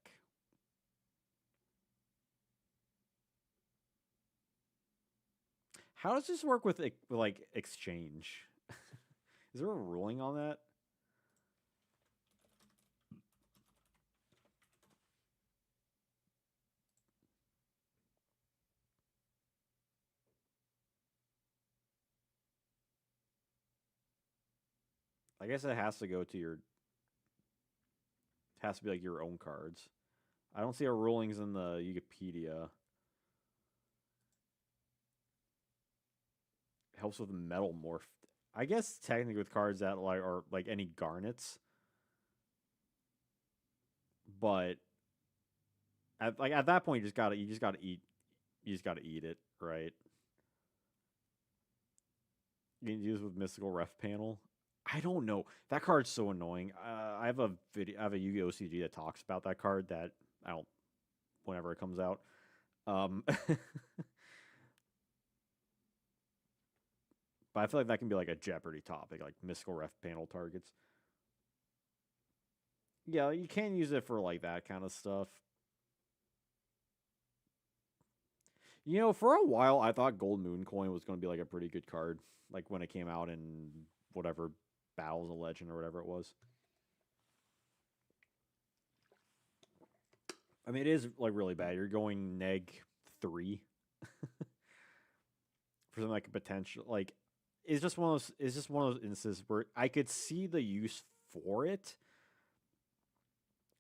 How does this work with exchange? Is there a ruling on that? I guess it has to go to your. It has to be your own cards. I don't see our rulings in the Wikipedia. Helps with metal morph. I guess technically with cards that are any garnets, but at that point you just gotta eat it, right? You can use with mystical ref panel. I don't know. That card's so annoying. I have a video. I have a Yu-Gi-Oh CG that talks about that card. That I don't. Whenever it comes out. But I feel like that can be a Jeopardy topic, mystical ref panel targets. Yeah, you can use it for that kind of stuff. For a while I thought Gold Moon Coin was going to be a pretty good card, when it came out in whatever Battles of Legend or whatever it was. I mean, it is really bad. You're going -3 for something a potential it's just one of those. It's just one of those instances where I could see the use for it,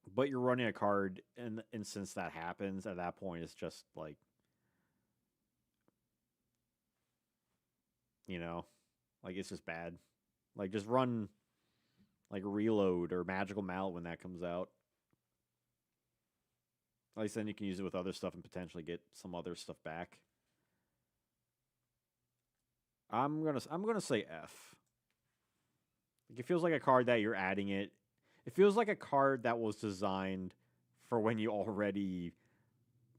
but you're running a card, and since that happens at that point, it's just it's just bad. Just run Reload or Magical Mallet when that comes out. At least then you can use it with other stuff and potentially get some other stuff back. I'm gonna say F. It feels like a card that you're adding it. It feels like a card that was designed for when you already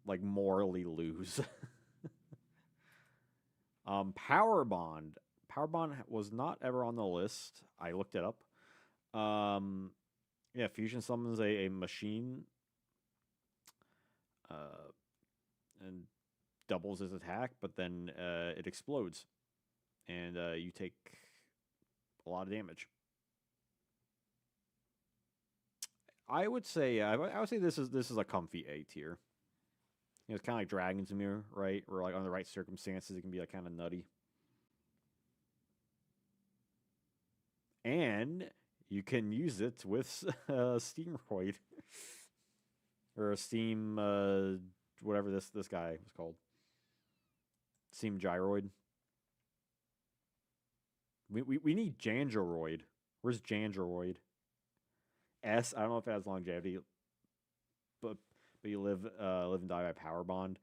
morally lose. Power Bond. Power Bond was not ever on the list. I looked it up. Um, yeah, Fusion summons a machine uh, and doubles his attack, but then it explodes, and you take a lot of damage. I would say, I would say this is a comfy A tier. You know, it's kind of like Dragon's Mirror, right? Where like on the right circumstances, it can be like kind of nutty. And you can use it with Steamroid or a Steam, whatever this guy was called, Steam Gyroid. We need Janjoroid. Where's Janjoroid? S. I don't know if it has longevity, but you live and die by power bond.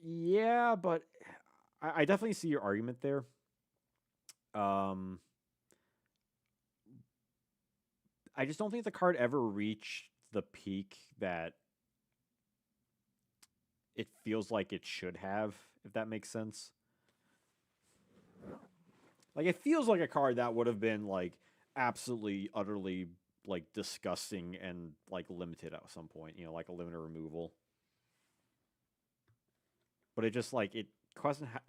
Yeah, but I definitely see your argument there. Um, I just don't think the card ever reached the peak that it feels like it should have, if that makes sense. Like it feels like a card that would have been like absolutely utterly like disgusting and like limited at some point, you know, like a limiter removal. But it just like it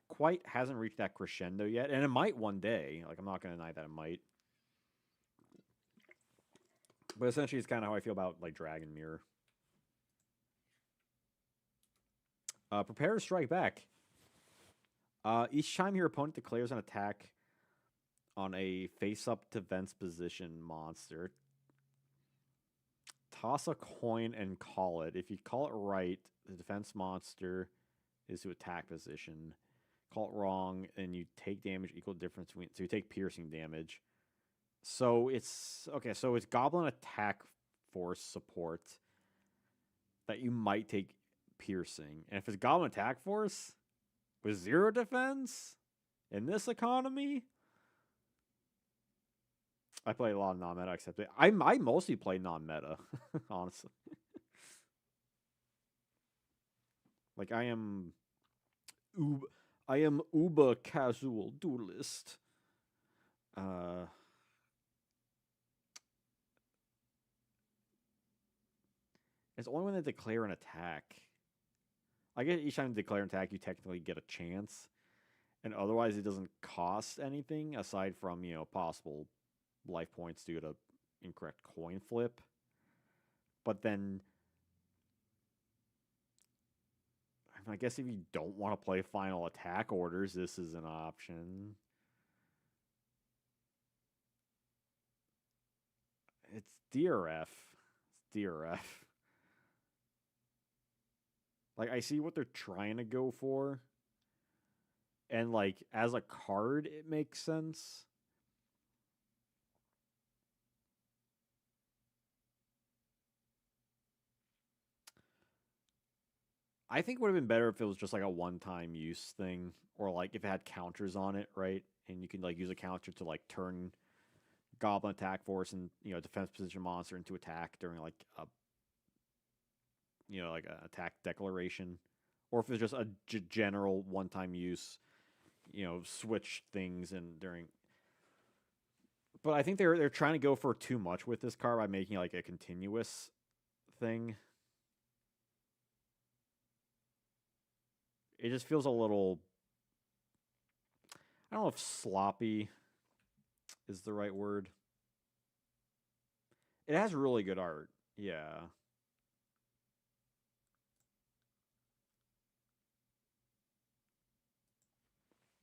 quite hasn't reached that crescendo yet, and it might one day. Like I'm not going to deny that it might. But essentially, it's kind of how I feel about like Dragon Mirror. Prepare to strike back. Each time your opponent declares an attack on a face-up to Vents position monster, toss a coin and call it. If you call it right, the defense monster is to attack position. Call it wrong, and you take damage equal difference between. So you take piercing damage. So it's okay. So it's Goblin attack force support that you might take piercing, and if it's Goblin attack force with 0 defense in this economy, I play a lot of non-meta. Except I mostly play non-meta, honestly. Like I am uber casual duelist. It's only when they declare an attack. I guess each time they declare an attack, you technically get a chance, and otherwise it doesn't cost anything aside from possible life points due to incorrect coin flip. But then, I guess if you don't want to play final attack orders, this is an option. It's DRF. It's DRF. Like, I see what they're trying to go for. And, like, as a card, it makes sense. I think it would have been better if it was just, like, a one-time use thing. Or, like, if it had counters on it, right? And you can, like, use a counter to, like, turn Goblin attack force and, defense position monster into attack during, like, like an attack declaration, or if it's just a general one-time use, switch things and during. But I think they're trying to go for too much with this card by making like a continuous thing. It just feels a little. I don't know if sloppy is the right word. It has really good art, yeah.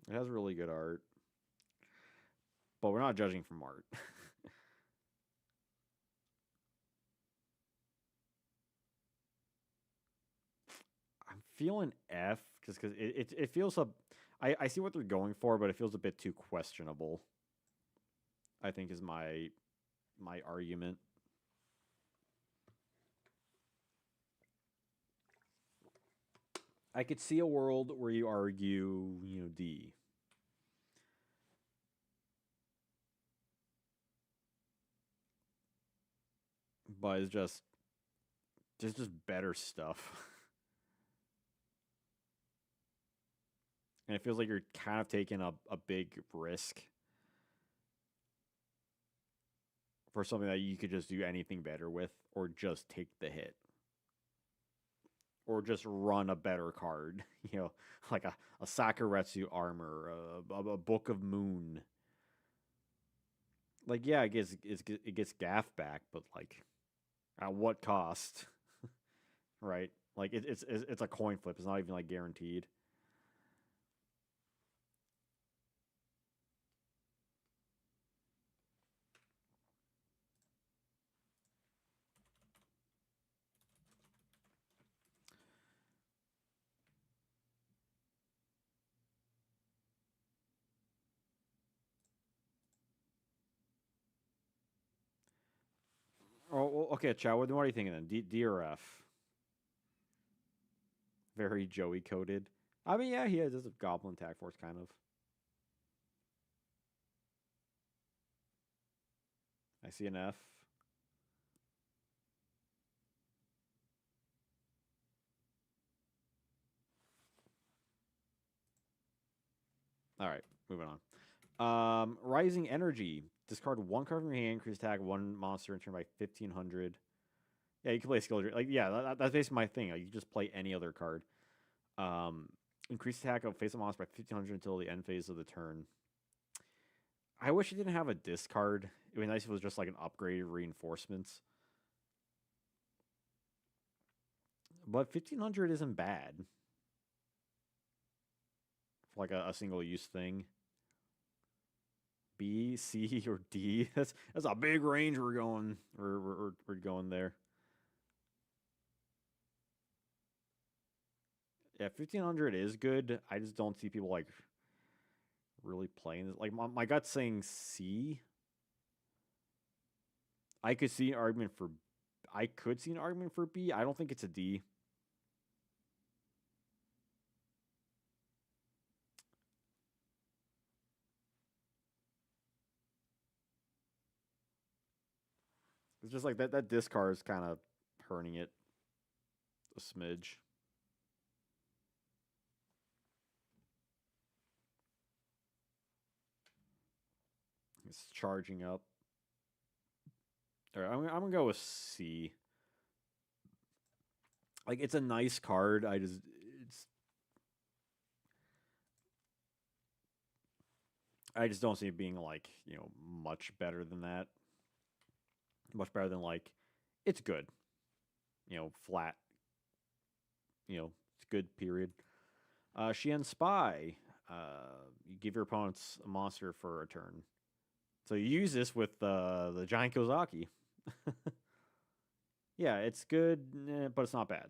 It has really good art. But we're not judging from art. I'm feeling F just because it feels I see what they're going for, but it feels a bit too questionable. I think is my argument. I could see a world where you argue, D. But it's just there's just better stuff. and it feels like you're kind of taking a big risk for something that you could just do anything better with, or just take the hit, or just run a better card. Like a Sakuretsu armor, a Book of Moon. Like, yeah, it gets gaff back, but like, at what cost? Right? Like it's a coin flip. It's not even like guaranteed. Oh, well, okay, Chow. What are you thinking then? D or F? Very Joey coded. I mean, yeah, he has a Goblin Tag Force kind of. I see an F. All right, moving on. Rising Energy. Discard one card from your hand, increase attack one monster and turn by 1500. Yeah, you can play skill. Like, yeah, that's basically my thing. Like, you just play any other card. Um, increase attack of face of monster by 1500 until the end phase of the turn. I wish it didn't have a discard. It would be nice if it was just like an upgraded reinforcements. But 1500 isn't bad for like a single use thing. B, C, or D. That's a big range we're going. We're going there. Yeah, 1500 is good. I just don't see people like really playing this. Like my gut's saying C. I could see an argument for. I could see an argument for B. I don't think it's a D. It's just like that discard is kind of hurting it a smidge. It's charging up. All right, I'm gonna go with C. Like, it's a nice card. It's I just don't see it being like much better than that. Much better than like it's good. Flat. It's good. Period. Shien Spy. You give your opponents a monster for a turn. So you use this with the giant Kozaki. Yeah, it's good, but it's not bad.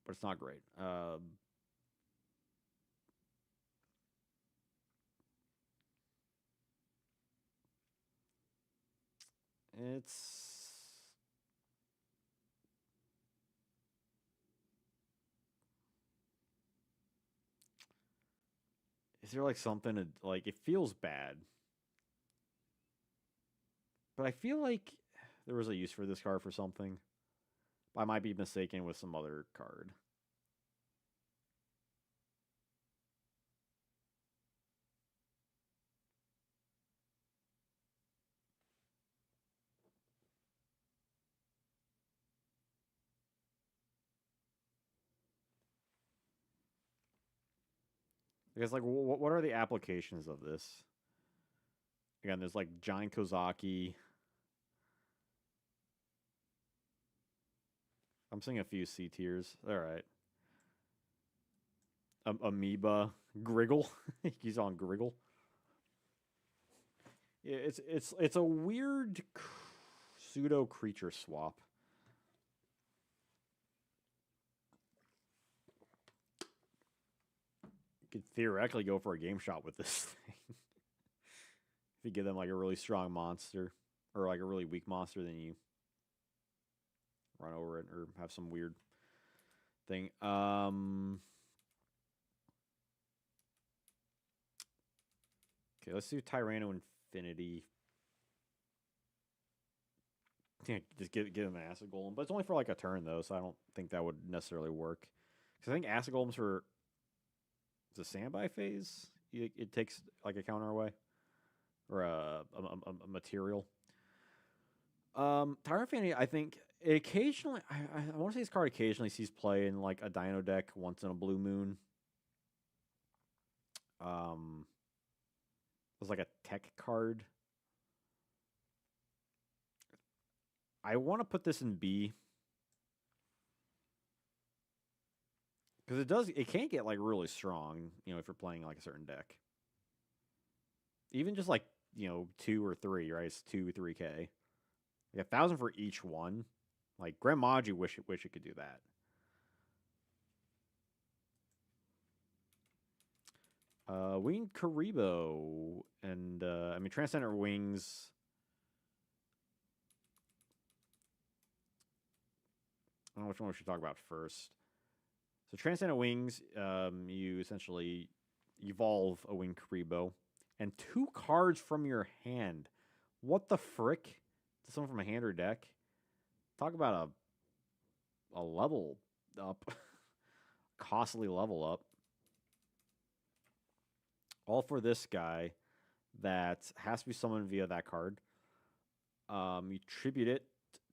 But it's not great. It's is there like something like it feels bad, but I feel like there was a use for this card for something. I might be mistaken with some other card. Because like, what are the applications of this? Again, there's like giant Kozaki. I'm seeing a few C tiers. All right. Amoeba, Griggle. He's on Griggle. Yeah, it's a weird pseudo creature swap. You could theoretically go for a game shot with this thing. If you give them like a really strong monster or like a really weak monster, then you run over it or have some weird thing. Okay, let's do Tyranno Infinity. Yeah, just give him an Acid Golem, but it's only for like a turn though, so I don't think that would necessarily work. Because I think Acid Golems for it's a standby phase. It takes like a counter away or a material. Tyrant Fanny, I think occasionally, I want to say this card occasionally sees play in like a Dino deck once in a blue moon. It was like a tech card. I want to put this in B because it can't get like really strong, if you're playing like a certain deck. Even just like, 2 or 3, right? It's 2, 3K. Like 1,000 for each one. Like Grandmaji wish it could do that. Winged Karibo and Transcendent Wings. I don't know which one we should talk about first. So Transcendent Wings, you essentially evolve a Winged Karibo and 2 cards from your hand. What the frick? To someone from a hand or deck? Talk about a level up. Costly level up. All for this guy that has to be summoned via that card. You tribute it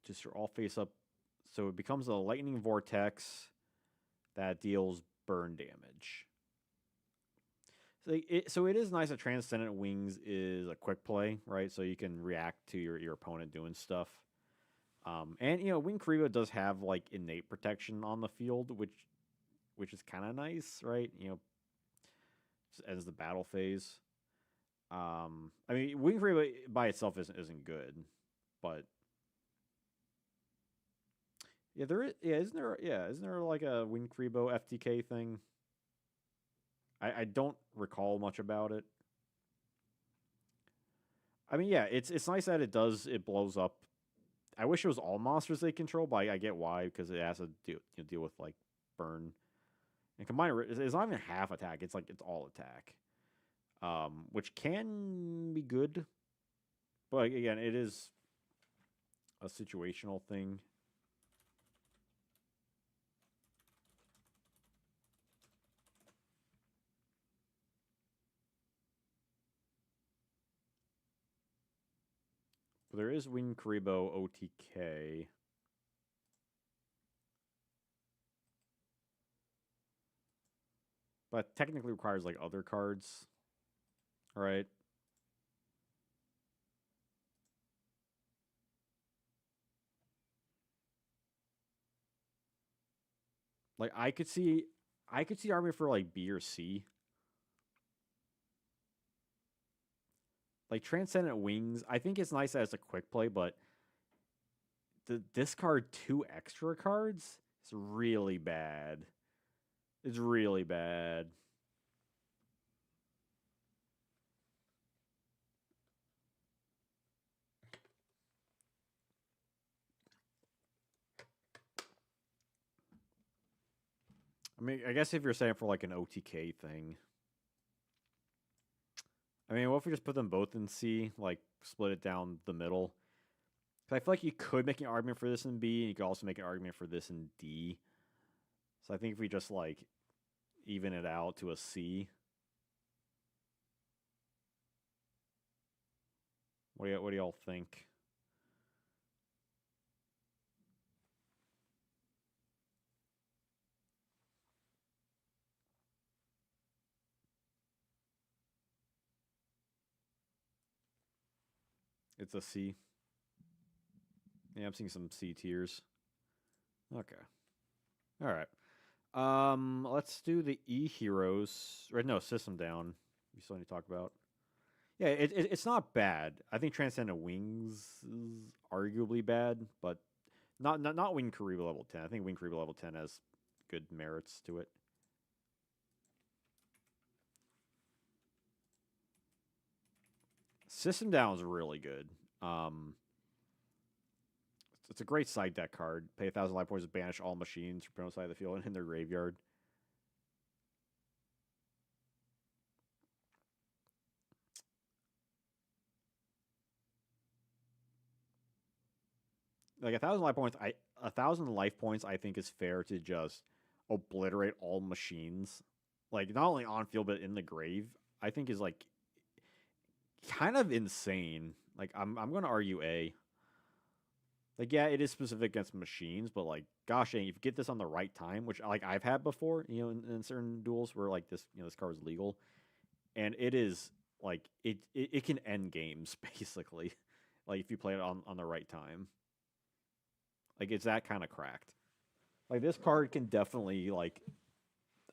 just your all face up. So it becomes a lightning vortex that deals burn damage. So it is nice that Transcendent Wings is a quick play, right? So you can react to your opponent doing stuff. And Winged Karibo does have like innate protection on the field, which is kind of nice, right? As the battle phase. Winged Karibo by itself isn't good, but yeah, isn't there like a Winged Karibo FTK thing? I don't recall much about it. It's nice that it blows up. I wish it was all monsters they control, but I get why, because it has to deal with like burn. And combined, it's not even half attack. It's all attack, which can be good, but again, it is a situational thing. But there is Winged Karibo OTK. But technically requires like other cards, right? Like I could see army for like B or C. Like Transcendent Wings, I think it's nice as a quick play, but the discard 2 extra cards is really bad. It's really bad. I guess if you're saying for like an OTK thing. What if we just put them both in C, like split it down the middle? Because I feel like you could make an argument for this in B, and you could also make an argument for this in D. So I think if we just like even it out to a C. What do y'all think? It's a C. Yeah, I'm seeing some C tiers. Okay. All right. Let's do the E heroes. Right, no, system down. We still need to talk about. Yeah, it's not bad. I think Transcendent Wings is arguably bad, but not Winged Karibo level 10. I think Winged Karibo level 10 has good merits to it. System down is really good. It's a great side deck card. Pay 1,000 life points to banish all machines from outside the field and in their graveyard. Like 1,000 life points, 1,000 life points, I think is fair to just obliterate all machines. like not only on field but in the grave, I think is like kind of insane. Like I'm gonna argue A. Like yeah, it is specific against machines, but like gosh dang, if you get this on the right time, which like I've had before, in certain duels where like this, this card is legal, and it is like it can end games basically, like if you play it on the right time. Like it's that kind of cracked. Like this card can definitely like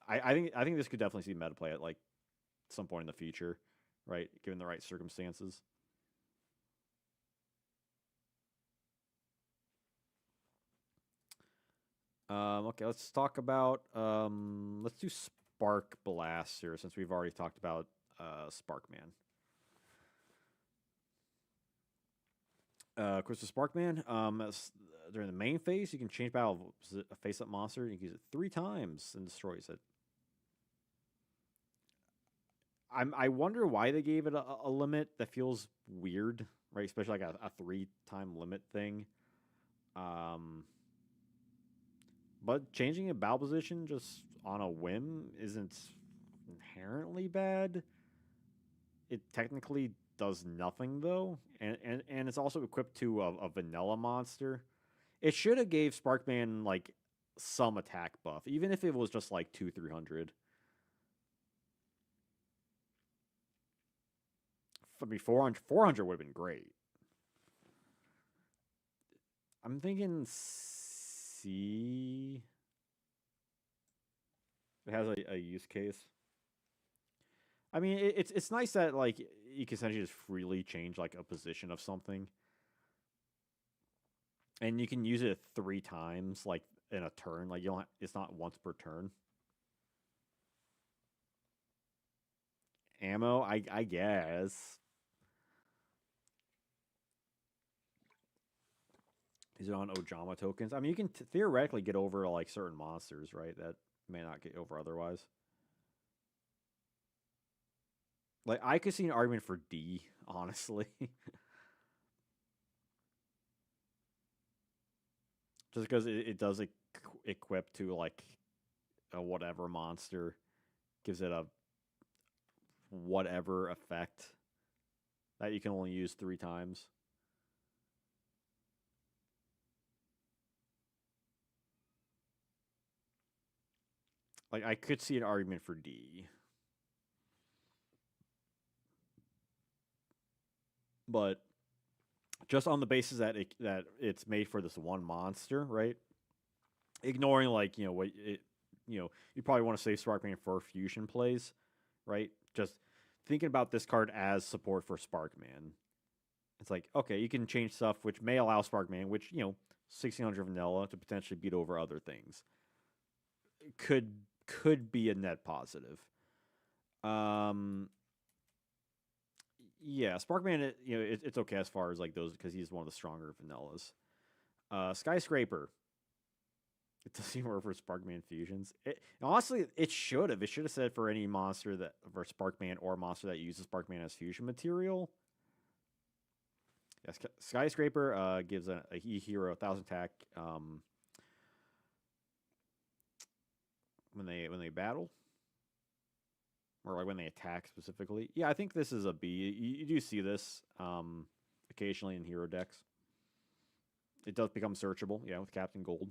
I think this could definitely see meta play at like some point in the future, right? Given the right circumstances. Okay, let's talk about let's do Spark Blast here since we've already talked about Sparkman. Of course, the Sparkman. During the main phase, you can change battle a face-up monster. You can use it 3 times and destroys it. I wonder why they gave it a limit. That feels weird, right? Especially like a 3-time limit thing. Um, but changing a battle position just on a whim isn't inherently bad. It technically does nothing though, and it's also equipped to a vanilla monster. It should have gave Sparkman like some attack buff, even if it was just like 2-300. I mean, 400 would have been great. I'm thinking C. It has a use case. I mean, it's nice that like you can essentially just freely change like a position of something, and you can use it 3 times like in a turn. Like you don't. It's not once per turn. Ammo, I guess. Is it on Ojama tokens? I mean, you can theoretically get over like certain monsters, right? That may not get over otherwise. Like I could see an argument for D, honestly, just because it does equip to like a whatever monster, gives it a whatever effect that you can only use 3 times. Like I could see an argument for D, but just on the basis that it's made for this one monster, right? Ignoring like what it, you probably want to save Sparkman for fusion plays, right? Just thinking about this card as support for Sparkman. It's like okay, you can change stuff which may allow Sparkman, which 1600 vanilla to potentially beat over other things. Could be a net positive. Um, yeah, Sparkman, it's okay as far as like those because he's one of the stronger vanillas. Skyscraper. It doesn't even work for Sparkman fusions. Honestly, it should have. It should have said for any monster that for Sparkman or monster that uses Sparkman as fusion material. Yeah, Skyscraper gives a hero 1,000 attack when they battle, or like when they attack specifically. Yeah, I think this is a B. You do see this occasionally in hero decks. It does become searchable, yeah, with Captain Gold.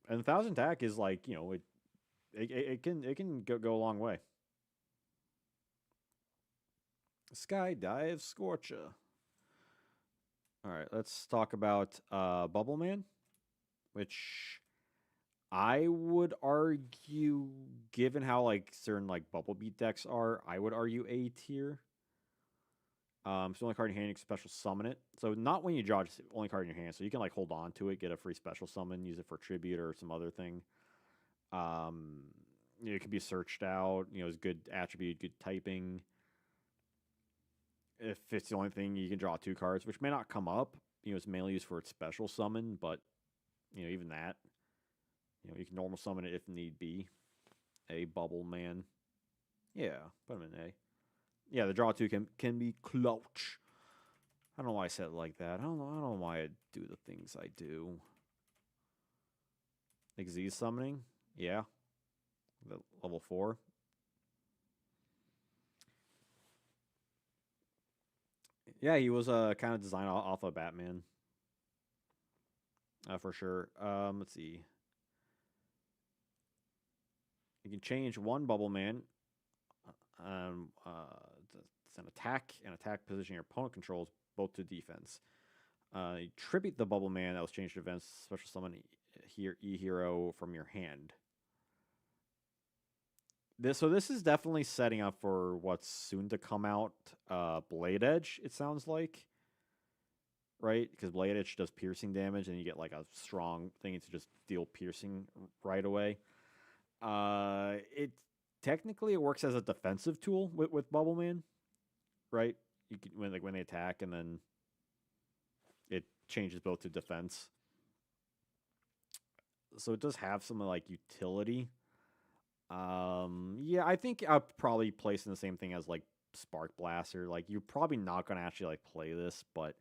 And 1,000 attack is like it can go a long way. Skydive Scorcher. All right, let's talk about Bubble Man, which I would argue, given how like certain like Bubble Beat decks are, I would argue A tier. It's the only card in your hand you can special summon it. So not when you draw, just only card in your hand. So you can like hold on to it, get a free special summon, use it for tribute or some other thing. Um, it can be searched out. It's good attribute, good typing. If it's the only thing, you can draw 2 cards, which may not come up. It's mainly used for its special summon, but even that, you can normal summon it if need be. A Bubble Man, yeah, put him in A. Yeah, the draw 2 can be clutch. I don't know why I said it like that. I don't know why I do the things I do. Like Z summoning. Yeah, level 4. Yeah, he was kind of designed off of Batman, for sure. Let's see. You can change one Bubble Man. It's an attack and attack position your opponent controls, both to defense. You tribute the Bubble Man that was changed to events. Special summon here E hero from your hand. This is definitely setting up for what's soon to come out. Blade Edge. It sounds like, right? Because Blade Edge does piercing damage, and you get like a strong thing to just deal piercing right away. It technically it works as a defensive tool with Bubble Man, right? You can when they attack, and then it changes both to defense. So it does have some like utility. Yeah, I think I'll probably place in the same thing as like Spark Blaster. Like you're probably not gonna actually like play this, but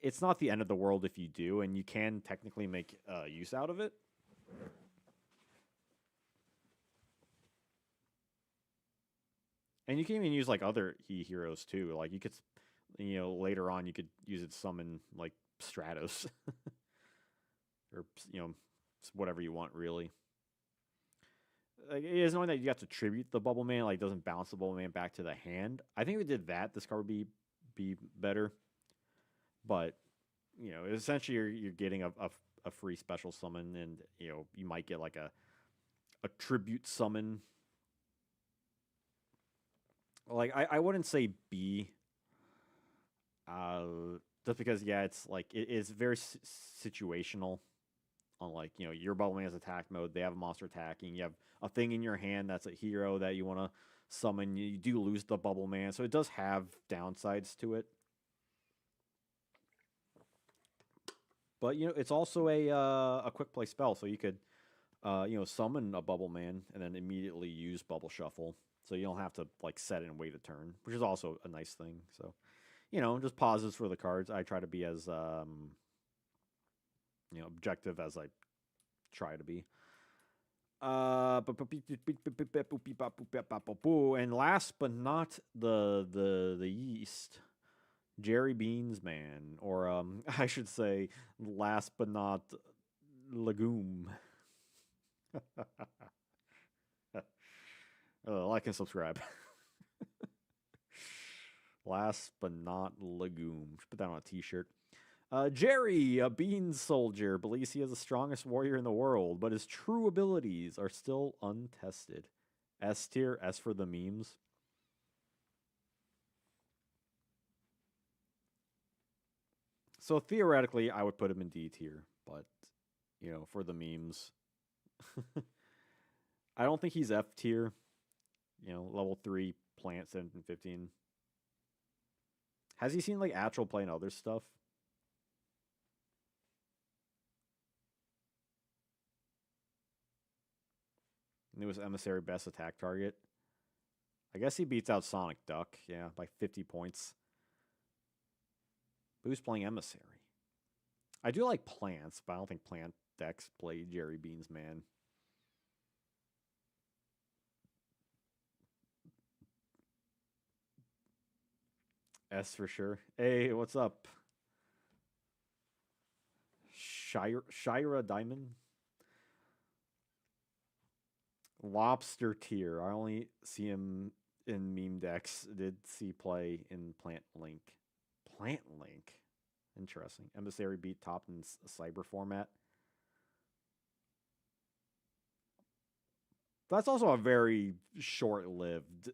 it's not the end of the world if you do, and you can technically make use out of it. And you can even use like other heroes too. Like you could, later on you could use it to summon like Stratos or whatever you want really. Like, it is knowing that you have to tribute the Bubble Man, like doesn't bounce the Bubble Man back to the hand. I think if we did that, this card would be better. But essentially you're getting a free special summon, and you might get like a tribute summon. Like I wouldn't say B, just because it's like it is very situational. On like your Bubble Man has attack mode, they have a monster attacking. You have a thing in your hand that's a hero that you want to summon. You do lose the Bubble Man, so it does have downsides to it. But it's also a quick play spell, so you could summon a Bubble Man and then immediately use Bubble Shuffle, so you don't have to like set it and wait a turn, which is also a nice thing. So just pauses for the cards. I try to be as objective as I try to be. And last but not the yeast, Jerry Beans Man, or I should say, last but not legume. Like and subscribe. Last but not legume. Should put that on a t-shirt. Jerry, a bean soldier, believes he is the strongest warrior in the world, but his true abilities are still untested. S tier, S for the memes. So theoretically, I would put him in D tier, but for the memes, I don't think he's F tier. Level 3, plant 17, 15. Has he seen like actual play and other stuff? Newest emissary, best attack target. I guess he beats out Sonic Duck, yeah, by 50 points. But who's playing emissary? I do like plants, but I don't think plant decks play Jerry Beans Man. S for sure. Hey, what's up? Shira Diamond? Lobster tier. I only see him in meme decks. Did see play in Plant Link. Plant Link. Interesting. Emissary beat top in cyber format. That's also a very short-lived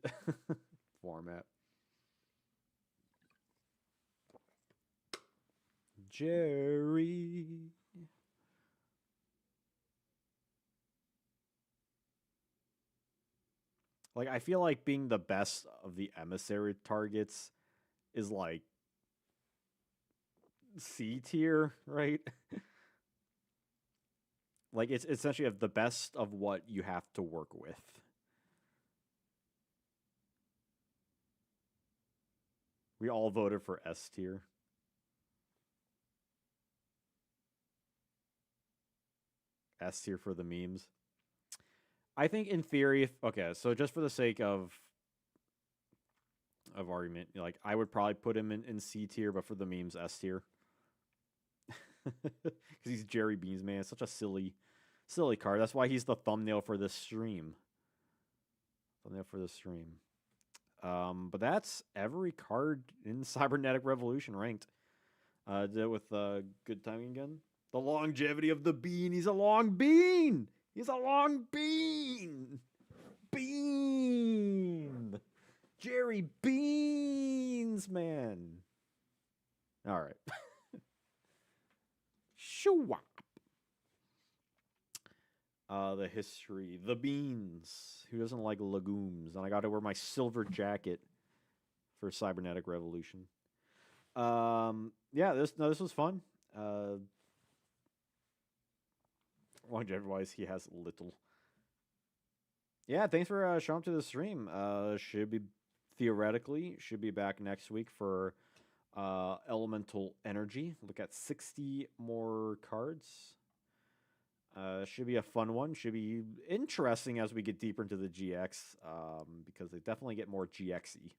format. Jerry. Like, I feel like being the best of the emissary targets is like C tier, right? Like, it's essentially the best of what you have to work with. We all voted for S tier. S tier for the memes. I think in theory, if okay, so just for the sake of argument, like I would probably put him in C tier, but for the memes, S tier. Because he's Jerry Beans, man. It's such a silly card. That's why he's the thumbnail for this stream. Thumbnail for this stream. But that's every card in Cybernetic Revolution ranked. Did it with good timing again. The longevity of the bean. He's a long bean. He's a long bean. Bean. Jerry Beans, man. All right. Shoo-wop. The history. The beans. Who doesn't like legumes? And I got to wear my silver jacket for Cybernetic Revolution. Yeah, this was fun. Longevity-wise, he has little. Yeah, thanks for showing up to the stream. Should be theoretically back next week for Elemental Energy. Look at 60 more cards. Should be a fun one. Should be interesting as we get deeper into the GX, because they definitely get more GXy.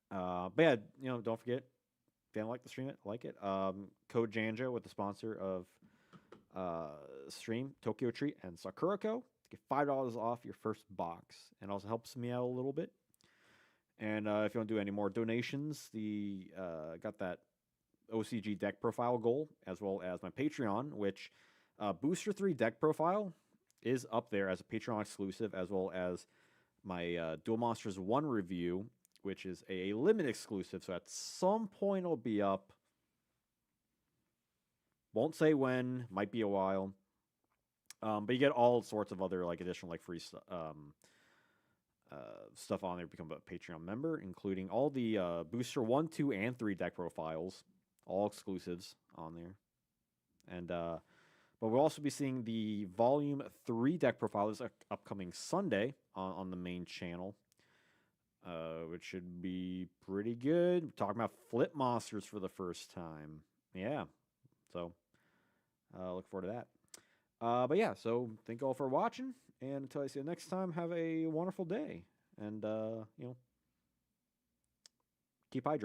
But yeah, don't forget, if you don't like the stream, like it. Code Janjo with the sponsor of stream, Tokyo Treat and Sakurako. Get $5 off your first box, and also helps me out a little bit. And if you want to do any more donations, got that OCG deck profile goal, as well as my Patreon, which Booster 3 deck profile is up there as a Patreon exclusive, as well as my Duel Monsters 1 review, which is a limit exclusive. So at some point it'll be up. Won't say when, might be a while. But you get all sorts of other additional free stuff on there to become a Patreon member, including all the Booster 1, 2, and 3 deck profiles, all exclusives on there. And but we'll also be seeing the Volume 3 deck profiles upcoming Sunday on the main channel, which should be pretty good. We're talking about flip monsters for the first time. Yeah, so look forward to that. But yeah, so thank you all for watching, and until I see you next time, have a wonderful day, and keep hydrated.